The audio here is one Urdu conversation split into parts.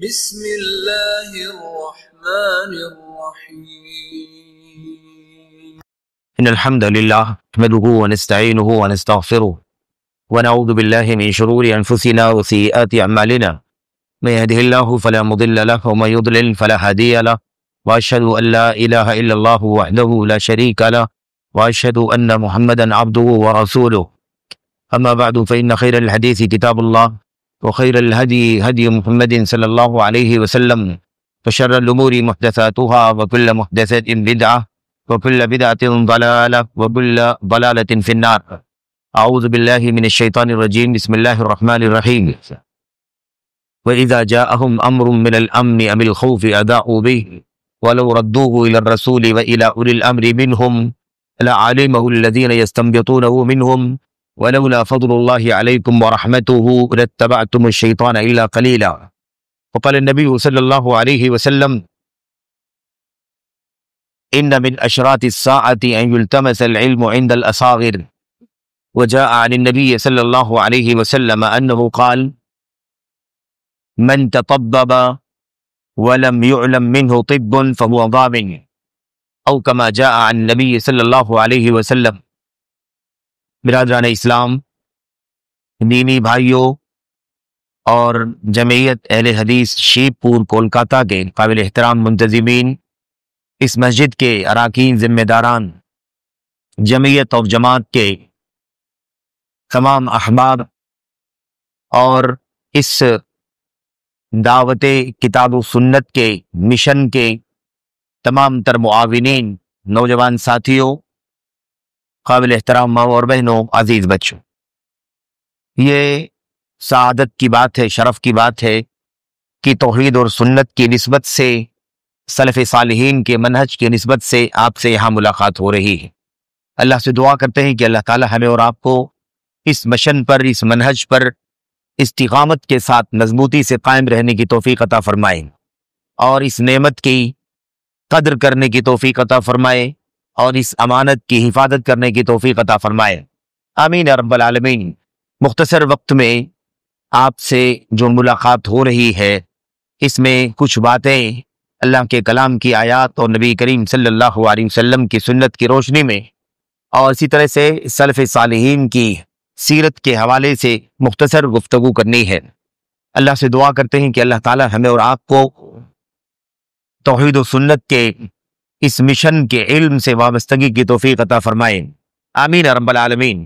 بسم الله الرحمن الرحيم إن الحمد لله نحمده ونستعينه ونستغفره ونعوذ بالله من شرور أنفسنا وسيئات أعمالنا من يهده الله فلا مضل له ومن يضلل فلا هادي له وأشهد أن لا إله إلا الله وحده لا شريك له وأشهد أن محمدا عبده ورسوله أما بعد فإن خير الحديث كتاب الله وخير الهدي هدي محمد صلى الله عليه وسلم وشر الأمور محدثاتها وكل محدثة بدعة وكل بدعة ضلالة وكل ضلالة في النار. أعوذ بالله من الشيطان الرجيم. بسم الله الرحمن الرحيم. وإذا جاءهم أمر من الأمن أم الخوف أذاعوا به ولو ردوه إلى الرسول وإلى أولي الأمر منهم لعلمه الذين يستنبطونه منهم ولولا فضل الله عليكم ورحمته لاتبعتم الشيطان إلا قليلا. وقال النبي صلى الله عليه وسلم إن من أشراط الساعة أن يلتمس العلم عند الأصاغر. وجاء عن النبي صلى الله عليه وسلم أنه قال من تطبب ولم يعلم منه طب فهو ضامن، أو كما جاء عن النبي صلی اللہ علیہ وسلم. برادران اسلام، دینی بھائیوں اور جمعیت اہل حدیث شیب پور کولکاتہ کے قابل احترام منتظمین، اس مسجد کے اراکین، ذمہ داران، جمعیت اور جماعت کے تمام احباب اور اس دعوت کتاب و سنت کے مشن کے تمام تر معاونین، نوجوان ساتھیوں، قابل احترام ماں اور بہنوں، عزیز بچوں، یہ سعادت کی بات ہے، شرف کی بات ہے کہ توحید اور سنت کی نسبت سے، سلف صالحین کے منہج کی نسبت سے آپ سے یہاں ملاقات ہو رہی ہے. اللہ سے دعا کرتے ہیں کہ اللہ تعالی ہمیں اور آپ کو اس مشن پر، اس منہج پر استقامت کے ساتھ مضبوطی سے قائم رہنے کی توفیق عطا فرمائے اور اس نعمت کی قدر کرنے کی توفیق عطا فرمائے اور اس امانت کی حفاظت کرنے کی توفیق عطا فرمائے. آمین یا رب العالمین. مختصر وقت میں آپ سے جو ملاقات ہو رہی ہے، اس میں کچھ باتیں اللہ کے کلام کی آیات اور نبی کریم صلی اللہ علیہ وسلم کی سنت کی روشنی میں، اور اسی طرح سے سلف صالحین کی سیرت کے حوالے سے مختصر گفتگو کرنی ہے. اللہ سے دعا کرتے ہیں کہ اللہ تعالی ہمیں اور آپ کو توحید و سنت کے اس مشن کے علم سے وابستگی کی توفیق عطا فرمائے. آمین رب العالمین.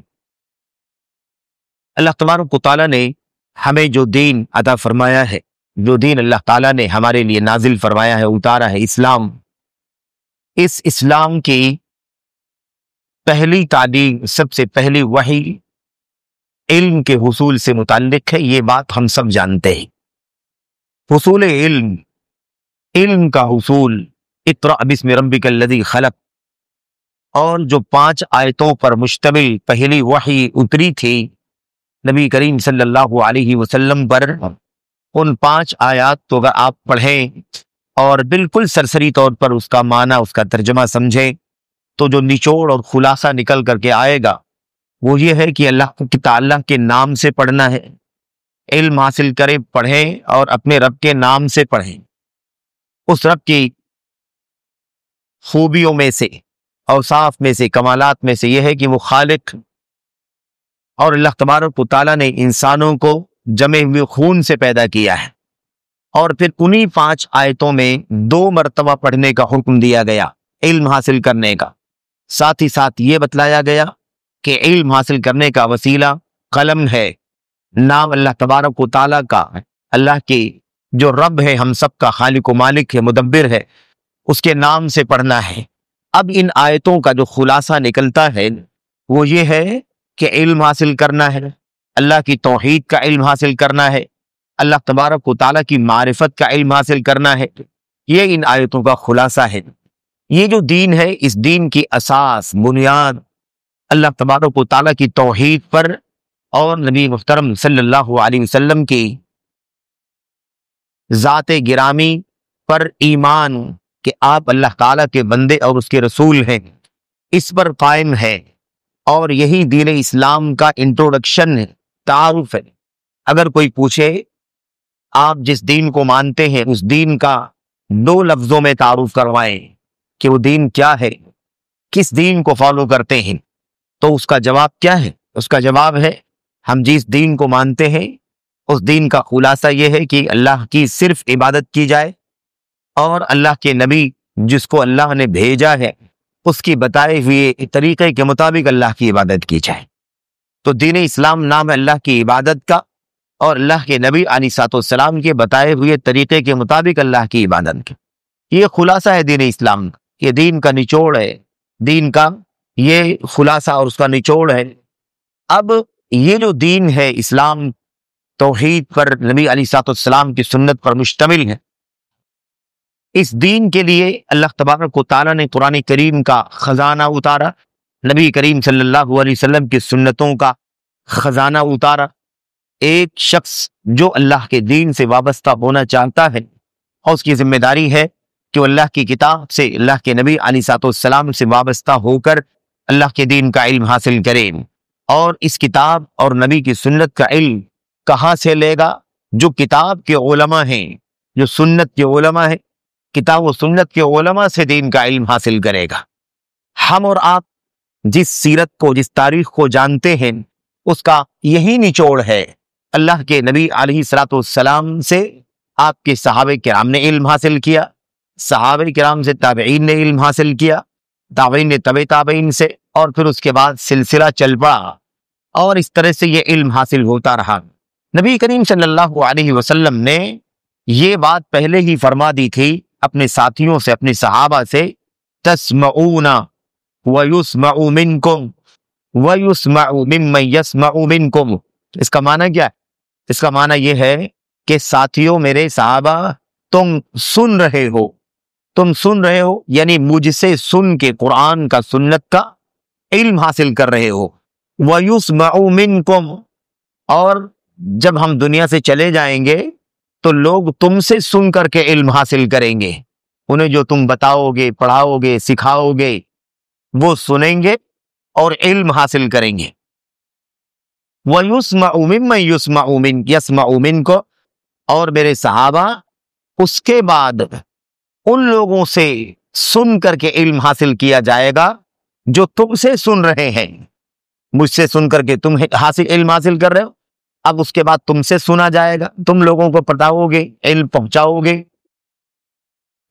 اللہ تبارک و تعالیٰ نے ہمیں جو دین عطا فرمایا ہے، جو دین اللہ تعالیٰ نے ہمارے لیے نازل فرمایا ہے، اتارا ہے، اسلام، اس اسلام کی پہلی تعلیم، سب سے پہلی وحی علم کے حصول سے متعلق ہے. یہ بات ہم سب جانتے ہیں. حصول علم، علم کا حصول، اقرأ بسم ربک الذی خلق، اور جو 5 آیتوں پر مشتمل پہلی وحی اتری تھی نبی کریم صلی اللہ علیہ وسلم پر، ان 5 آیات تو اگر آپ پڑھیں اور بالکل سرسری طور پر اس کا معنی، اس کا ترجمہ سمجھیں، تو جو نچوڑ اور خلاصہ نکل کر کے آئے گا وہ یہ ہے کہ اللہ تعالیٰ کے نام سے پڑھنا ہے. علم حاصل کریں، پڑھیں اور اپنے رب کے نام سے پڑھیں. اس رب کی خوبیوں میں سے، اوصاف میں سے، کمالات میں سے یہ ہے کہ وہ خالق، اور اللہ تبارک و تعالیٰ نے انسانوں کو جمے ہوئے خون سے پیدا کیا ہے، اور پھر انہی 5 آیتوں میں 2 مرتبہ پڑھنے کا حکم دیا گیا علم حاصل کرنے کا. ساتھ ہی ساتھ یہ بتلایا گیا کہ علم حاصل کرنے کا وسیلہ قلم ہے، نام اللہ تبارک و تعالیٰ کا، اللہ کی جو رب ہے، ہم سب کا خالق و مالک ہے، مدبر ہے، اس کے نام سے پڑھنا ہے. اب ان آیتوں کا جو خلاصہ نکلتا ہے وہ یہ ہے کہ علم حاصل کرنا ہے، اللہ کی توحید کا علم حاصل کرنا ہے، اللہ تبارک و تعالیٰ کی معرفت کا علم حاصل کرنا ہے. یہ ان آیتوں کا خلاصہ ہے. یہ جو دین ہے، اس دین کی اساس، بنیاد اللہ تبارک و تعالیٰ کی توحید پر اور نبی محترم صلی اللہ علیہ وسلم کی ذات گرامی پر ایمان کہ آپ اللہ تعالیٰ کے بندے اور اس کے رسول ہیں، اس پر قائم ہے. اور یہی دین اسلام کا انٹروڈکشن ہے، تعارف ہے. اگر کوئی پوچھے آپ جس دین کو مانتے ہیں اس دین کا 2 لفظوں میں تعارف کروائیں کہ وہ دین کیا ہے، کس دین کو فالو کرتے ہیں، تو اس کا جواب کیا ہے؟ اس کا جواب ہے ہم جس دین کو مانتے ہیں اس دین کا خلاصہ یہ ہے کہ اللہ کی صرف عبادت کی جائے اور اللہ کے نبی جس کو اللہ نے بھیجا ہے اس کی بتائے ہوئے طریقے کے مطابق اللہ کی عبادت کی جائے۔ تو دین اسلام نام ہے اللہ کی عبادت کا، اور اللہ کے نبی علیہ السلام کے بتائے ہوئے طریقے کے مطابق اللہ کی عبادت کا، یہ خلاصہ ہے دین اسلام کا، یہ دین کا نچوڑ ہے، دین کا یہ خلاصہ اور اس کا نچوڑ ہے۔ اب یہ جو دین ہے اسلام توحید پر، نبی علیہ السلام کی سنت پر مشتمل ہے، اس دین کے لیے اللہ تبارک و تعالیٰ نے قرآن کریم کا خزانہ اتارا، نبی کریم صلی اللہ علیہ وسلم کی سنتوں کا خزانہ اتارا۔ ایک شخص جو اللہ کے دین سے وابستہ ہونا چاہتا ہے اور اس کی ذمہ داری ہے کہ وہ اللہ کی کتاب سے، اللہ کے نبی علیہ السلام سے وابستہ ہو کر اللہ کے دین کا علم حاصل کرے۔ اور اس کتاب اور نبی کی سنت کا علم کہاں سے لے گا؟ جو کتاب کے علماء ہیں، جو سنت کے علماء ہیں، کتاب و سنت کے علماء سے دین کا علم حاصل کرے گا۔ ہم اور آپ جس سیرت کو، جس تاریخ کو جانتے ہیں اس کا یہی نچوڑ ہے۔ اللہ کے نبی علیہ السلام سے آپ کے صحابہ کرام نے علم حاصل کیا، صحابہ کرام سے تابعین نے علم حاصل کیا، تابعین نے تبع تابعین سے، اور پھر اس کے بعد سلسلہ چل پڑا، اور اس طرح سے یہ علم حاصل ہوتا رہا۔ نبی کریم صلی اللہ علیہ وسلم نے یہ بات پہلے ہی فرما دی تھی اپنے ساتھیوں سے، اپنے صحابہ سے، تسمعون ویسمع منکم ویسمع ممن یسمع منکم۔ اس کا معنی کیا ہے؟ اس کا معنی یہ ہے کہ ساتھیوں، میرے صحابہ، تم سن رہے ہو، تم سن رہے ہو، یعنی مجھ سے سن کے قرآن کا، سنت کا علم حاصل کر رہے ہو۔ وَيُسْمَعُ مِنْكُمْ، اور جب ہم دنیا سے چلے جائیں گے تو لوگ تم سے سن کر کے علم حاصل کریں گے، انہیں جو تم بتاؤ گے، پڑھاؤ گے، سکھاؤ گے، وہ سنیں گے اور علم حاصل کریں گے۔ وَيُسْمَعُ مِمَّن يَسْمَعُ مِنْكُمْ، اور میرے صحابہ اس کے بعد ان لوگوں سے سن کر کے علم حاصل کیا جائے گا جو تم سے سن رہے ہیں۔ مجھ سے سن کر کے تم علم حاصل کر رہے ہو، اب اس کے بعد تم سے سنا جائے گا، تم لوگوں کو بتاؤ گے، علم پہنچاؤ گے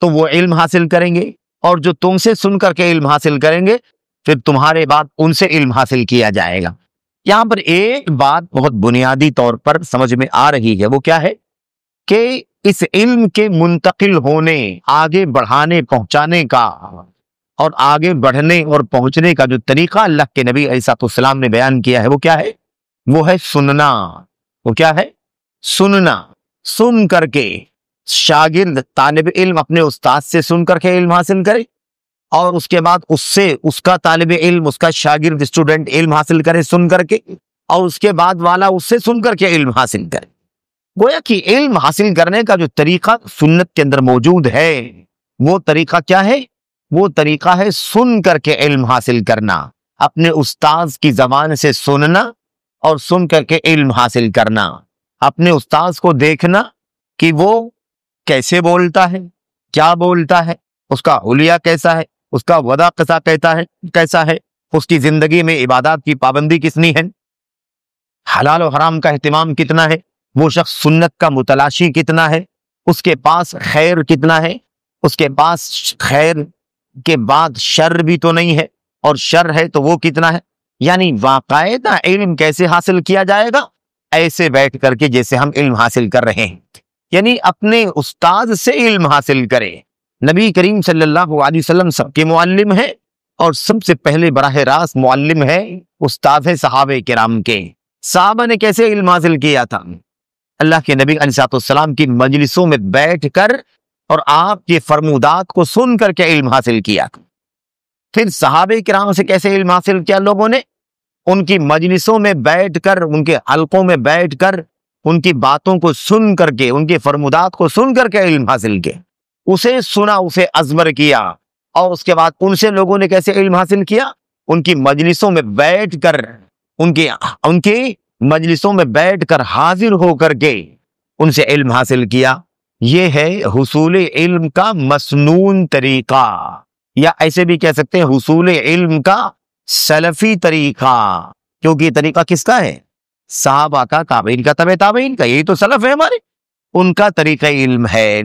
تو وہ علم حاصل کریں گے، اور جو تم سے سن کر کے علم حاصل کریں گے پھر تمہارے بعد ان سے علم حاصل کیا جائے گا۔ یہاں پر ایک بات بہت بنیادی طور پر سمجھ میں آ رہی ہے، وہ کیا ہے کہ اس علم کے منتقل ہونے، آگے بڑھانے، پہنچانے کا، اور آگے بڑھنے اور پہنچنے کا جو طریقہ اللہ کے نبی علیہ السلام نے بیان کیا ہے وہ کیا ہے؟ وہ ہے سننا۔ وہ کیا ہے؟ سننا۔ سن کر کے شاگرد، طالب علم اپنے استاد سے سن کر کے علم حاصل کرے، اور اس کے بعد اس سے اس کا طالب علم، اس کا شاگرد، اسٹوڈنٹ علم حاصل کرے سن کر کے، اور اس کے بعد والا اس سے سن کر کے علم حاصل کرے۔ گویا کہ علم حاصل کرنے کا جو طریقہ سنت کے اندر موجود ہے وہ طریقہ کیا ہے؟ وہ طریقہ ہے سن کر کے علم حاصل کرنا، اپنے استاذ کی زبان سے سننا اور سن کر کے علم حاصل کرنا، اپنے استاذ کو دیکھنا کہ وہ کیسے بولتا ہے، کیا بولتا ہے، اس کا حلیہ کیسا ہے، اس کا وضع کیسا ہے، اس کی زندگی میں عبادات کی پابندی کتنی ہے، حلال و حرام کا اہتمام کتنا ہے، وہ شخص سنت کا متلاشی کتنا ہے، اس کے پاس خیر کتنا ہے، اس کے پاس خیر کے بعد شر بھی تو نہیں ہے، اور شر ہے تو وہ کتنا ہے۔ یعنی باقاعدہ علم کیسے حاصل کیا جائے گا؟ ایسے بیٹھ کر کے جیسے ہم علم حاصل کر رہے ہیں، یعنی اپنے استاد سے علم حاصل کرے۔ نبی کریم صلی اللہ علیہ وسلم سب کے معلم ہے، اور سب سے پہلے براہ راست معلم ہے، استاد ہے صحابہ کرام کے۔ صحابہ نے کیسے علم حاصل کیا تھا؟ اللہ کے نبی علیہ السلام کی مجلسوں میں بیٹھ کر اور آپ کے فرمودات کو سن کر کے علم حاصل کیا۔ پھر صحابہ کرام سے کیسے علم حاصل کیا لوگوں نے؟ ان کی مجلسوں میں بیٹھ کر، ان کے حلقوں میں بیٹھ کر، ان کی باتوں کو سن کر کے، ان کے فرمودات کو سن کر کے علم حاصل کیا، اسے سنا، اسے ازبر کیا، اور اس کے بعد ان سے لوگوں نے کیسے علم حاصل کیا؟ ان کی مجلسوں میں بیٹھ کر، ان کی مجلسوں میں بیٹھ کر حاضر ہو کر کے ان سے علم حاصل کیا، یہ ہے حصول علم کا مسنون طریقہ، یا ایسے بھی کہہ سکتے ہیں حصول علم کا سلفی طریقہ، کیونکہ یہ طریقہ کس کا ہے؟ صحابہ کا، تابعین کا، تبع تابعین کا، یہی تو سلف ہے ہمارے، ان کا طریقہ علم ہے۔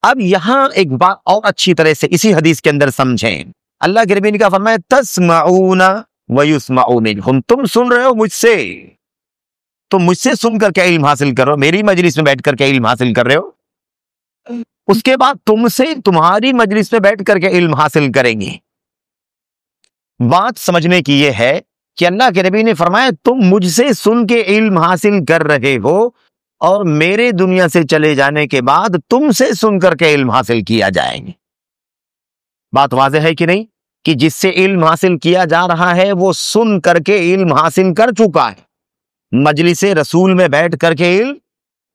اب یہاں ایک بات اور اچھی طرح سے اسی حدیث کے اندر سمجھیں، اللہ کے نبی نے کہا، فرمایا تسمعون ویسمع منکم، تم سن رہے ہو مجھ سے، تم مجھ سے سن کر کے علم حاصل کر رہے ہو، میری مجلس میں بیٹھ کر کے علم حاصل کر رہے ہو، اس کے بعد تم سے تمہاری مجلس میں بیٹھ کر کے علم حاصل کریں گے۔ بات سمجھنے کی یہ ہے کہ اللہ کے نبی نے فرمایا تم مجھ سے سن کے علم حاصل کر رہے ہو، اور میرے دنیا سے چلے جانے کے بعد تم سے سن کر کے علم حاصل کیا جائیں گے۔ بات واضح ہے کہ نہیں؟ کہ جس سے علم حاصل کیا جا رہا ہے وہ سن کر کے علم حاصل کر چکا ہے، مجلس رسول میں بیٹھ کر کے علم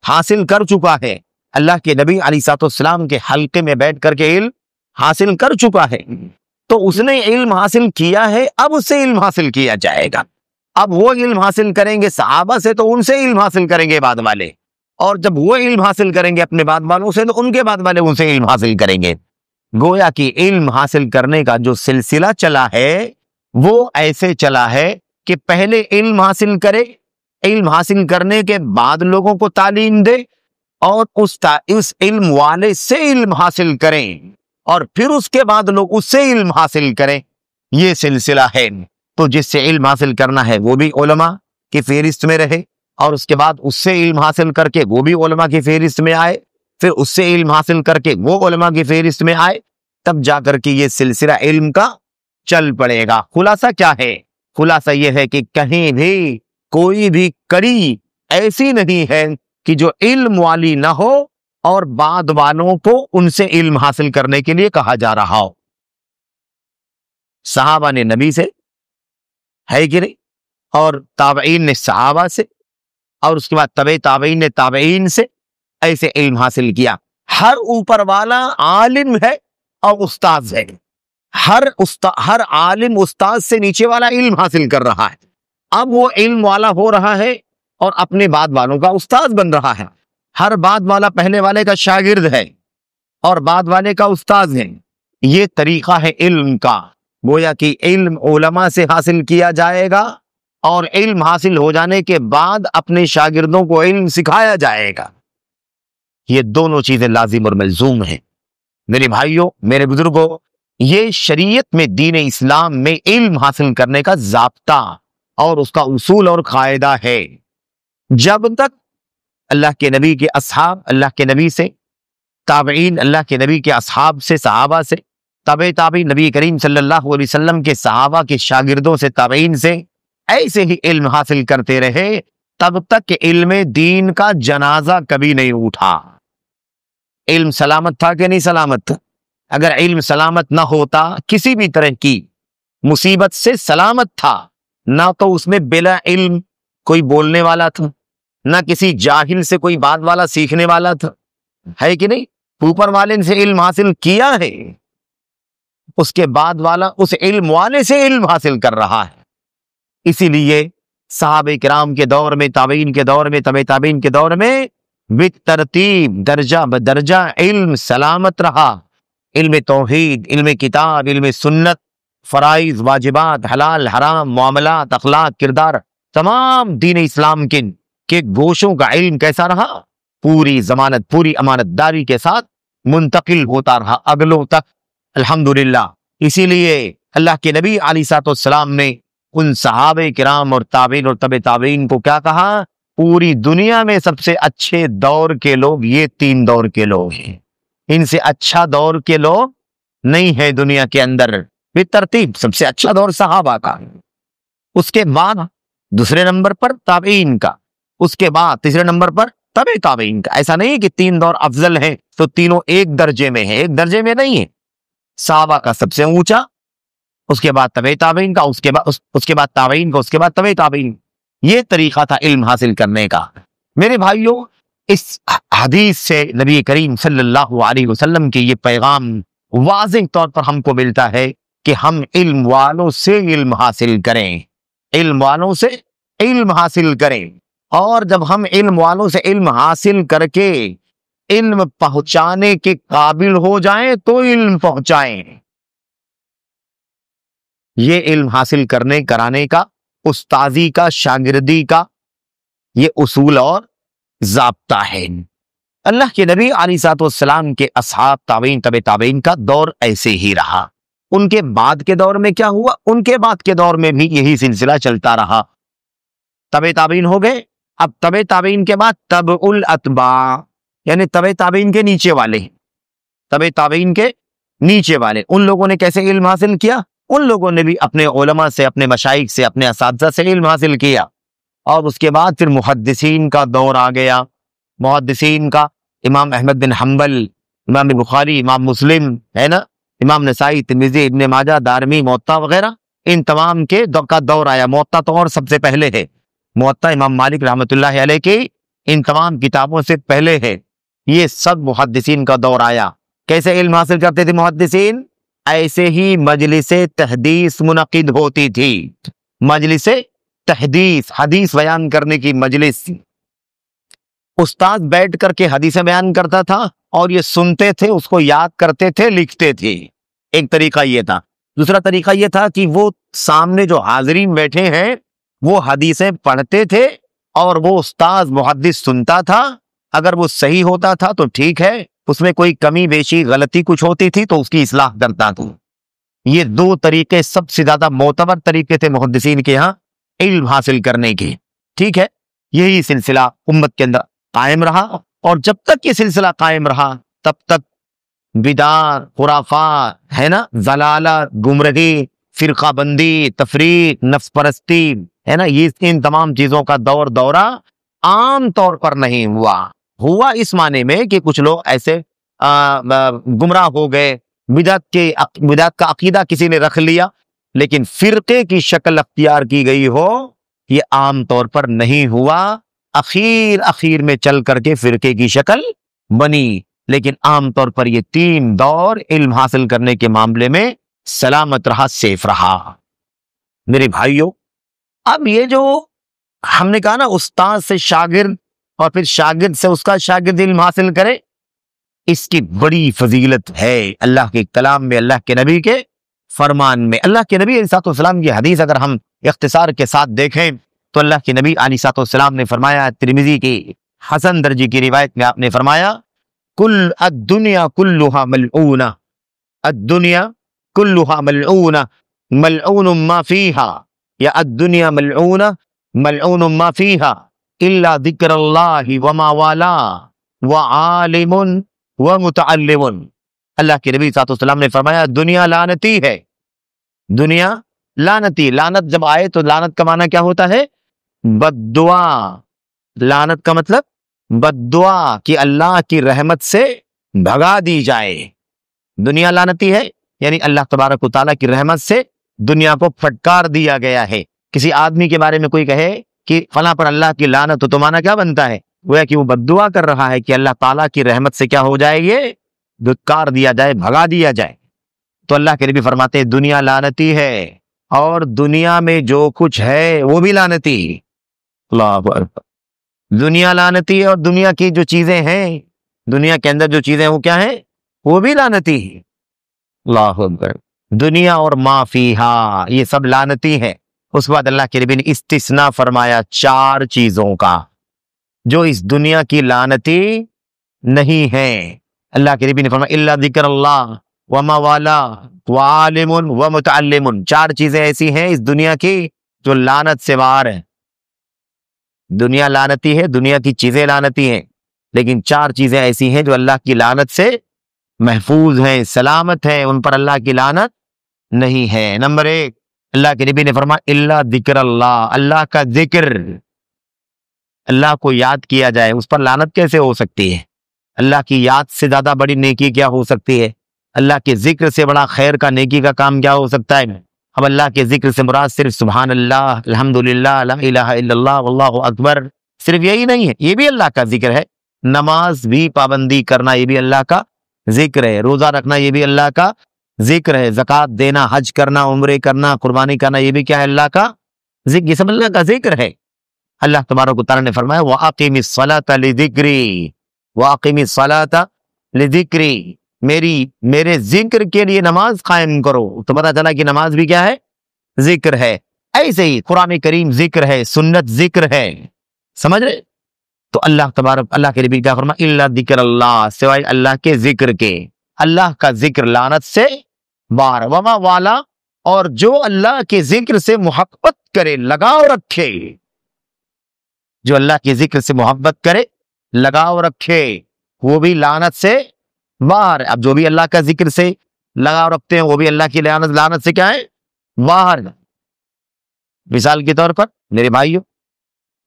حاصل کر چکا ہے، اللہ کے نبی علیہ السلام کے حلقے میں بیٹھ کر کے علم حاصل کر چکا ہے، تو اس نے علم حاصل کیا ہے، اب اس سے علم حاصل کیا جائے گا۔ اب وہ علم حاصل کریں گے صحابہ سے تو ان سے علم حاصل کریں گے بعد والے، اور جب وہ علم حاصل کریں گے اپنے بعد والوں سے تو ان کے بعد والے ان سے علم حاصل کریں گے۔ گویا کہ علم حاصل کرنے کا جو سلسلہ چلا ہے وہ ایسے چلا ہے کہ پہلے علم حاصل کرے، علم حاصل کرنے کے بعد لوگوں کو تعلیم دے، اور اس علم والے سے علم حاصل کریں، اور پھر اس کے بعد لوگ اس سے علم حاصل کریں، یہ سلسلہ ہے۔ تو جس سے علم حاصل کرنا ہے وہ بھی علماء کی فہرست میں رہے، اور اس کے بعد اس سے علم حاصل کر کے وہ بھی علماء کی فہرست میں آئے، پھر اس سے علم حاصل کر کے وہ علماء کی فہرست میں آئے، تب جا کر کے یہ سلسلہ علم کا چل پڑے گا۔ خلاصہ کیا ہے؟ خلاصہ یہ ہے کہ کہیں بھی کوئی بھی کڑی ایسی نہیں ہے کہ جو علم والی نہ ہو اور بعد والوں کو ان سے علم حاصل کرنے کے لیے کہا جا رہا ہو۔ صحابہ نے نبی سے، ہے کہ نہیں، اور تابعین نے صحابہ سے، اور اس کے بعد تبع تابعین نے تابعین سے، ایسے علم حاصل کیا۔ ہر اوپر والا عالم ہے اور استاذ ہے، ہر عالم استاذ سے نیچے والا علم حاصل کر رہا ہے، اب وہ علم والا ہو رہا ہے اور اپنے بعد والوں کا استاذ بن رہا ہے۔ ہر بعد والا پہلے والے کا شاگرد ہے اور بعد والے کا استاذ ہے، یہ طریقہ ہے علم کا۔ گویا کہ علم علماء سے حاصل کیا جائے گا، اور علم حاصل ہو جانے کے بعد اپنے شاگردوں کو علم سکھایا جائے گا۔ یہ دونوں چیزیں لازم اور ملزوم ہیں۔ میرے بھائیوں، میرے بزرگوں، یہ شریعت میں، دین اسلام میں علم حاصل کرنے کا ضابطہ اور اس کا اصول اور قاعدہ ہے۔ جب تک اللہ کے نبی کے اصحاب اللہ کے نبی سے، تابعین اللہ کے نبی کے اصحاب سے، صحابہ سے، تبع تابعین نبی کریم صلی اللہ علیہ وسلم کے صحابہ کے شاگردوں سے، تابعین سے ایسے ہی علم حاصل کرتے رہے، تب تک کہ علم دین کا جنازہ کبھی نہیں اٹھا۔ علم سلامت تھا کہ نہیں سلامت تھا؟ اگر علم سلامت نہ ہوتا، کسی بھی طرح کی مصیبت سے سلامت تھا، نہ تو اس میں بلا علم کوئی بولنے والا تھا، نہ کسی جاہل سے کوئی بات والا سیکھنے والا تھا، ہے کہ نہیں؟ اوپر والے سے علم حاصل کیا ہے، اس کے بعد والا اس علم والے سے علم حاصل کر رہا ہے۔ اسی لیے صحابہ کرام کے دور میں، تابعین کے دور میں، تبع تابعین کے دور میں بالترتیب درجہ بدرجہ علم سلامت رہا۔ علم توحید، علم کتاب، علم سنت، فرائض، واجبات، حلال حرام، معاملات، اخلاق، کردار، تمام دین اسلام کے گوشوں کا علم کیسا رہا؟ پوری ضمانت، پوری امانت داری کے ساتھ منتقل ہوتا رہا اگلوں تک، الحمدللہ۔ اسی لیے اللہ کے نبی علیہ السلام نے ان صحابہ کرام اور تابعین اور تبع تابعین کو کیا کہا؟ پوری دنیا میں سب سے اچھے دور کے لوگ یہ تین دور کے لوگ ہیں، ان سے اچھا دور کے لوگ نہیں ہے دنیا کے اندر۔ بالترتیب سب سے اچھا دور صحابہ کا، اس کے بعد دوسرے نمبر پر تابعین کا، اس کے بعد تیسرے نمبر پر تبع تابعین کا۔ ایسا نہیں کہ تین دور افضل ہیں تو تینوں ایک درجے میں ہیں، ایک درجے میں نہیں ہے۔ صحابہ کا سب سے اونچا، اس کے بعد تبع تابعین کا، اس کے بعد تابعین کا، اس کے بعد تبع تابعین۔ یہ طریقہ تھا علم حاصل کرنے کا۔ میرے بھائیوں، اس حدیث سے نبی کریم صلی اللہ علیہ وسلم کے یہ پیغام واضح طور پر ہم کو ملتا ہے کہ ہم علم والوں سے علم حاصل کریں، علم والوں سے علم حاصل کریں۔ اور جب ہم علم والوں سے علم حاصل کر کے علم پہنچانے کے قابل ہو جائیں تو علم پہنچائیں. یہ علم حاصل کرنے کرانے کا، استاذی کا، شاگردی کا یہ اصول اور ضابطہ ہے. اللہ کے نبی علیہ الصلوۃ والسلام کے اصحاب، تابعین، تبع تابعین کا دور ایسے ہی رہا. ان کے بعد کے دور میں کیا ہوا؟ ان کے بعد کے دور میں بھی یہی سلسلہ چلتا رہا. تبع تابعین ہو گئے، اب تبع تابعین کے بعد تبع الاتباع، یعنی تبع تابعین کے نیچے والے، تبع تابعین کے نیچے والے. ان لوگوں نے کیسے علم حاصل کیا؟ ان لوگوں نے بھی اپنے علماء سے، اپنے مشائخ سے، اپنے اساتذہ سے علم حاصل کیا. اور اس کے بعد پھر محدثین کا دور آ گیا. محدثین کا امام احمد بن حنبل، امام بخاری، امام مسلم، ہے نا، امام نسائی، ترمذی، ابن ماجہ، دارمی، موطا وغیرہ، ان تمام کے کا دور آیا. موطا تو اور سب سے پہلے ہے، موطا امام مالک رحمۃ اللہ علیہ کی ان تمام کتابوں سے پہلے ہے. یہ سب محدثین کا دور آیا. کیسے علم حاصل کرتے تھے محدثین؟ ایسے ہی مجلس تحدیث منعقد ہوتی تھی. مجلس تحدیث، حدیث بیان کرنے کی مجلس. استاد بیٹھ کر کے حدیثیں بیان کرتا تھا اور یہ سنتے تھے، اس کو یاد کرتے تھے، لکھتے تھے. ایک طریقہ یہ تھا. دوسرا طریقہ یہ تھا کہ وہ سامنے جو حاضرین بیٹھے ہیں وہ حدیثیں پڑھتے تھے اور وہ استاد محدث سنتا تھا. اگر وہ صحیح ہوتا تھا تو ٹھیک ہے، اس میں کوئی کمی بیشی غلطی کچھ ہوتی تھی تو اس کی اصلاح کرتا تھا. یہ دو طریقے سب سے زیادہ معتبر طریقے تھے محدثین کے ہاں علم حاصل کرنے کے. ٹھیک ہے، یہی سلسلہ امت کے اندر قائم رہا، اور جب تک یہ سلسلہ قائم رہا تب تک بدعت، خرافات، ہے نا، ضلالت، گمراہی، فرقہ بندی، تفریق، نفس پرستی، ہے نا، یہ ان تمام چیزوں کا دورہ عام طور پر نہیں ہوا اس معنی میں کہ کچھ لوگ ایسے گمراہ ہو گئے، بدعت کا عقیدہ کسی نے رکھ لیا، لیکن فرقے کی شکل اختیار کی گئی ہو، یہ عام طور پر نہیں ہوا. اخیر میں چل کر کے فرقے کی شکل بنی، لیکن عام طور پر یہ تین دور علم حاصل کرنے کے معاملے میں سلامت رہا، سیف رہا. میرے بھائیوں، اب یہ جو ہم نے کہا نا استاد سے شاگرد اور پھر شاگرد سے اس کا شاگرد علم حاصل کرے، اس کی بڑی فضیلت ہے اللہ کے کلام میں، اللہ کے نبی کے فرمان میں. اللہ کے نبی علیہ الصلوۃ والسلام کی حدیث اگر ہم اختصار کے ساتھ دیکھیں تو اللہ کے نبی علیہ الصلوۃ والسلام نے فرمایا، ترمذی کی حسن درجے کی روایت میں آپ نے فرمایا، کل الدنیا کلھا ملعونہ، الدنیا کلھا ملعونہ ملعون ما فیہا، یا الدنیا ملعونہ ملعون ما فیہا الا ذکر اللہ وما والا وعالم ومتعلم. اللہ کے نبی صلی اللہ علیہ وسلم نے فرمایا دنیا لعنتی ہے. دنیا لعنتی، لعنت جب آئے تو لعنت کا معنی کیا ہوتا ہے؟ بد دعا. لعنت کا مطلب بد دعا، کہ اللہ کی رحمت سے بھگا دی جائے. دنیا لعنتی ہے یعنی اللہ تبارک و تعالیٰ کی رحمت سے دنیا کو پھٹکار دیا گیا ہے. کسی آدمی کے بارے میں کوئی کہے کہ فلاں پر اللہ کی لعنت، تو معنی کیا بنتا ہے؟ وہ کہ وہ بد دعا کر رہا ہے کہ اللہ تعالیٰ کی رحمت سے کیا ہو جائے، یہ دھتکار دیا جائے، بھگا دیا جائے. تو اللہ کے نبی فرماتے ہیں دنیا لعنتی ہے، اور دنیا میں جو کچھ ہے وہ بھی لعنتی. اللہ اکبر. دنیا لعنتی ہے اور دنیا کی جو چیزیں ہیں، دنیا کے اندر جو چیزیں وہ کیا ہیں؟ وہ بھی لعنتی ہے. اللہ اکبر. دنیا اور ما فیہا یہ سب لعنتی ہے. اس کے بعد اللہ کے نبی نے استثناء فرمایا 4 چیزوں کا جو اس دنیا کی لعنتی نہیں ہیں. اللہ کے نبی نے فرمایا الا ذکر اللہ وما والا وعالم ومتعلم. 4 چیزیں ایسی ہیں اس دنیا کی جو لعنت سے باہر ہیں. دنیا لعنتی ہے، دنیا کی چیزیں لعنتی ہیں، لیکن 4 چیزیں ایسی ہیں جو اللہ کی لعنت سے محفوظ ہیں، سلامت ہیں، ان پر اللہ کی لعنت نہیں ہے. نمبر 1، اللہ کے نبی نے فرمایا الا ذکر اللہ، اللہ کا ذکر، اللہ کو یاد کیا جائے، اس پر لعنت کیسے ہو سکتی ہے؟ اللہ کی یاد سے زیادہ بڑی نیکی کیا ہو سکتی ہے؟ اللہ کے ذکر سے بڑا خیر کا نیکی کا کام کیا ہو سکتا ہے؟ اب اللہ کے ذکر سے مراد صرف سبحان اللہ، الحمدللہ، لا الہ الا اللہ، واللہ اکبر، صرف یہی نہیں ہے، یہ بھی اللہ کا ذکر ہے. نماز بھی پابندی کرنا یہ بھی اللہ کا ذکر ہے. روزہ رکھنا یہ بھی اللہ کا ذکر ہے. زکوٰۃ دینا، حج کرنا، عمرے کرنا، قربانی کرنا یہ بھی کیا ہے؟ اللہ کا ذکر. یہ سب اللہ کا ذکر ہے. اللہ تبارک و تعالیٰ نے فرمایا وَأَقِمِ الصَّلَاةَ لِذِكْرِي وَأَقِمِ الصَّلَاةَ لِذِكْرِي، میرے ذکر کے لیے نماز قائم کرو۔ تو پتہ چلا کہ نماز بھی کیا ہے؟ ذکر ہے۔ ایسے ہی قرآن کریم ذکر ہے، سنت ذکر ہے، سمجھ رہے؟ تو اللہ کے نبی کیا فرمایا؟ الا ذکر اللہ، سوائے اللہ کے ذکر کے۔ اللہ کا ذکر لعنت سے باہر، وما والا، اور جو اللہ کے ذکر سے محبت کرے، لگاؤ رکھے، جو اللہ کے ذکر سے محبت کرے، لگاؤ رکھے، وہ بھی لعنت سے باہر۔ اب جو بھی اللہ کا ذکر سے لگاؤ رکھتے ہیں وہ بھی اللہ کی لعنت سے کیا ہے؟ باہر۔ مثال کے طور پر میرے بھائیوں،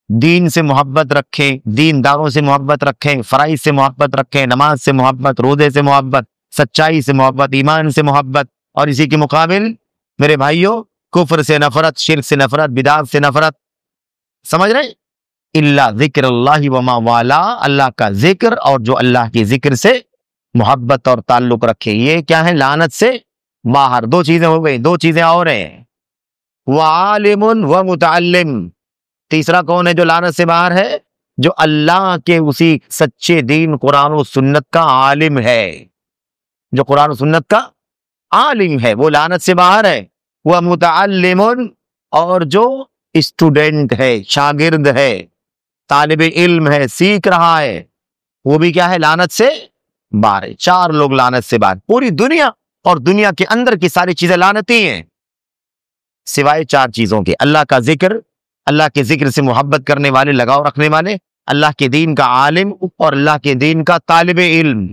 دین سے محبت رکھیں، دین داروں سے محبت رکھیں، فرائض سے محبت رکھیں، نماز سے محبت، روزے سے محبت، سچائی سے محبت، ایمان سے محبت، اور اسی کے مقابل میرے بھائیوں کفر سے نفرت، شرک سے نفرت، بدعت سے نفرت، سمجھ رہے؟ الا ذکر اللہ وما والا، اللہ کا ذکر اور جو اللہ کے ذکر سے محبت اور تعلق رکھے، یہ کیا ہے؟ لعنت سے باہر۔ دو چیزیں ہو گئی، دو چیزیں اور ہیں، وعالم ومتعلم۔ تیسرا کون ہے جو لعنت سے باہر ہے؟ جو اللہ کے اسی سچے دین قرآن و سنت کا عالم ہے، جو قرآن و سنت کا عالم ہے وہ لعنت سے باہر ہے۔ وہ متعلم، اور جو اسٹوڈنٹ ہے، شاگرد ہے، طالب علم ہے، سیکھ رہا ہے، وہ بھی کیا ہے؟ لعنت سے باہر ہے۔ چار لوگ لعنت سے باہر۔ پوری دنیا اور دنیا کے اندر کی ساری چیزیں لعنتی ہیں سوائے چار چیزوں کے: اللہ کا ذکر، اللہ کے ذکر سے محبت کرنے والے، لگاؤ رکھنے والے، اللہ کے دین کا عالم اور اللہ کے دین کا طالب علم۔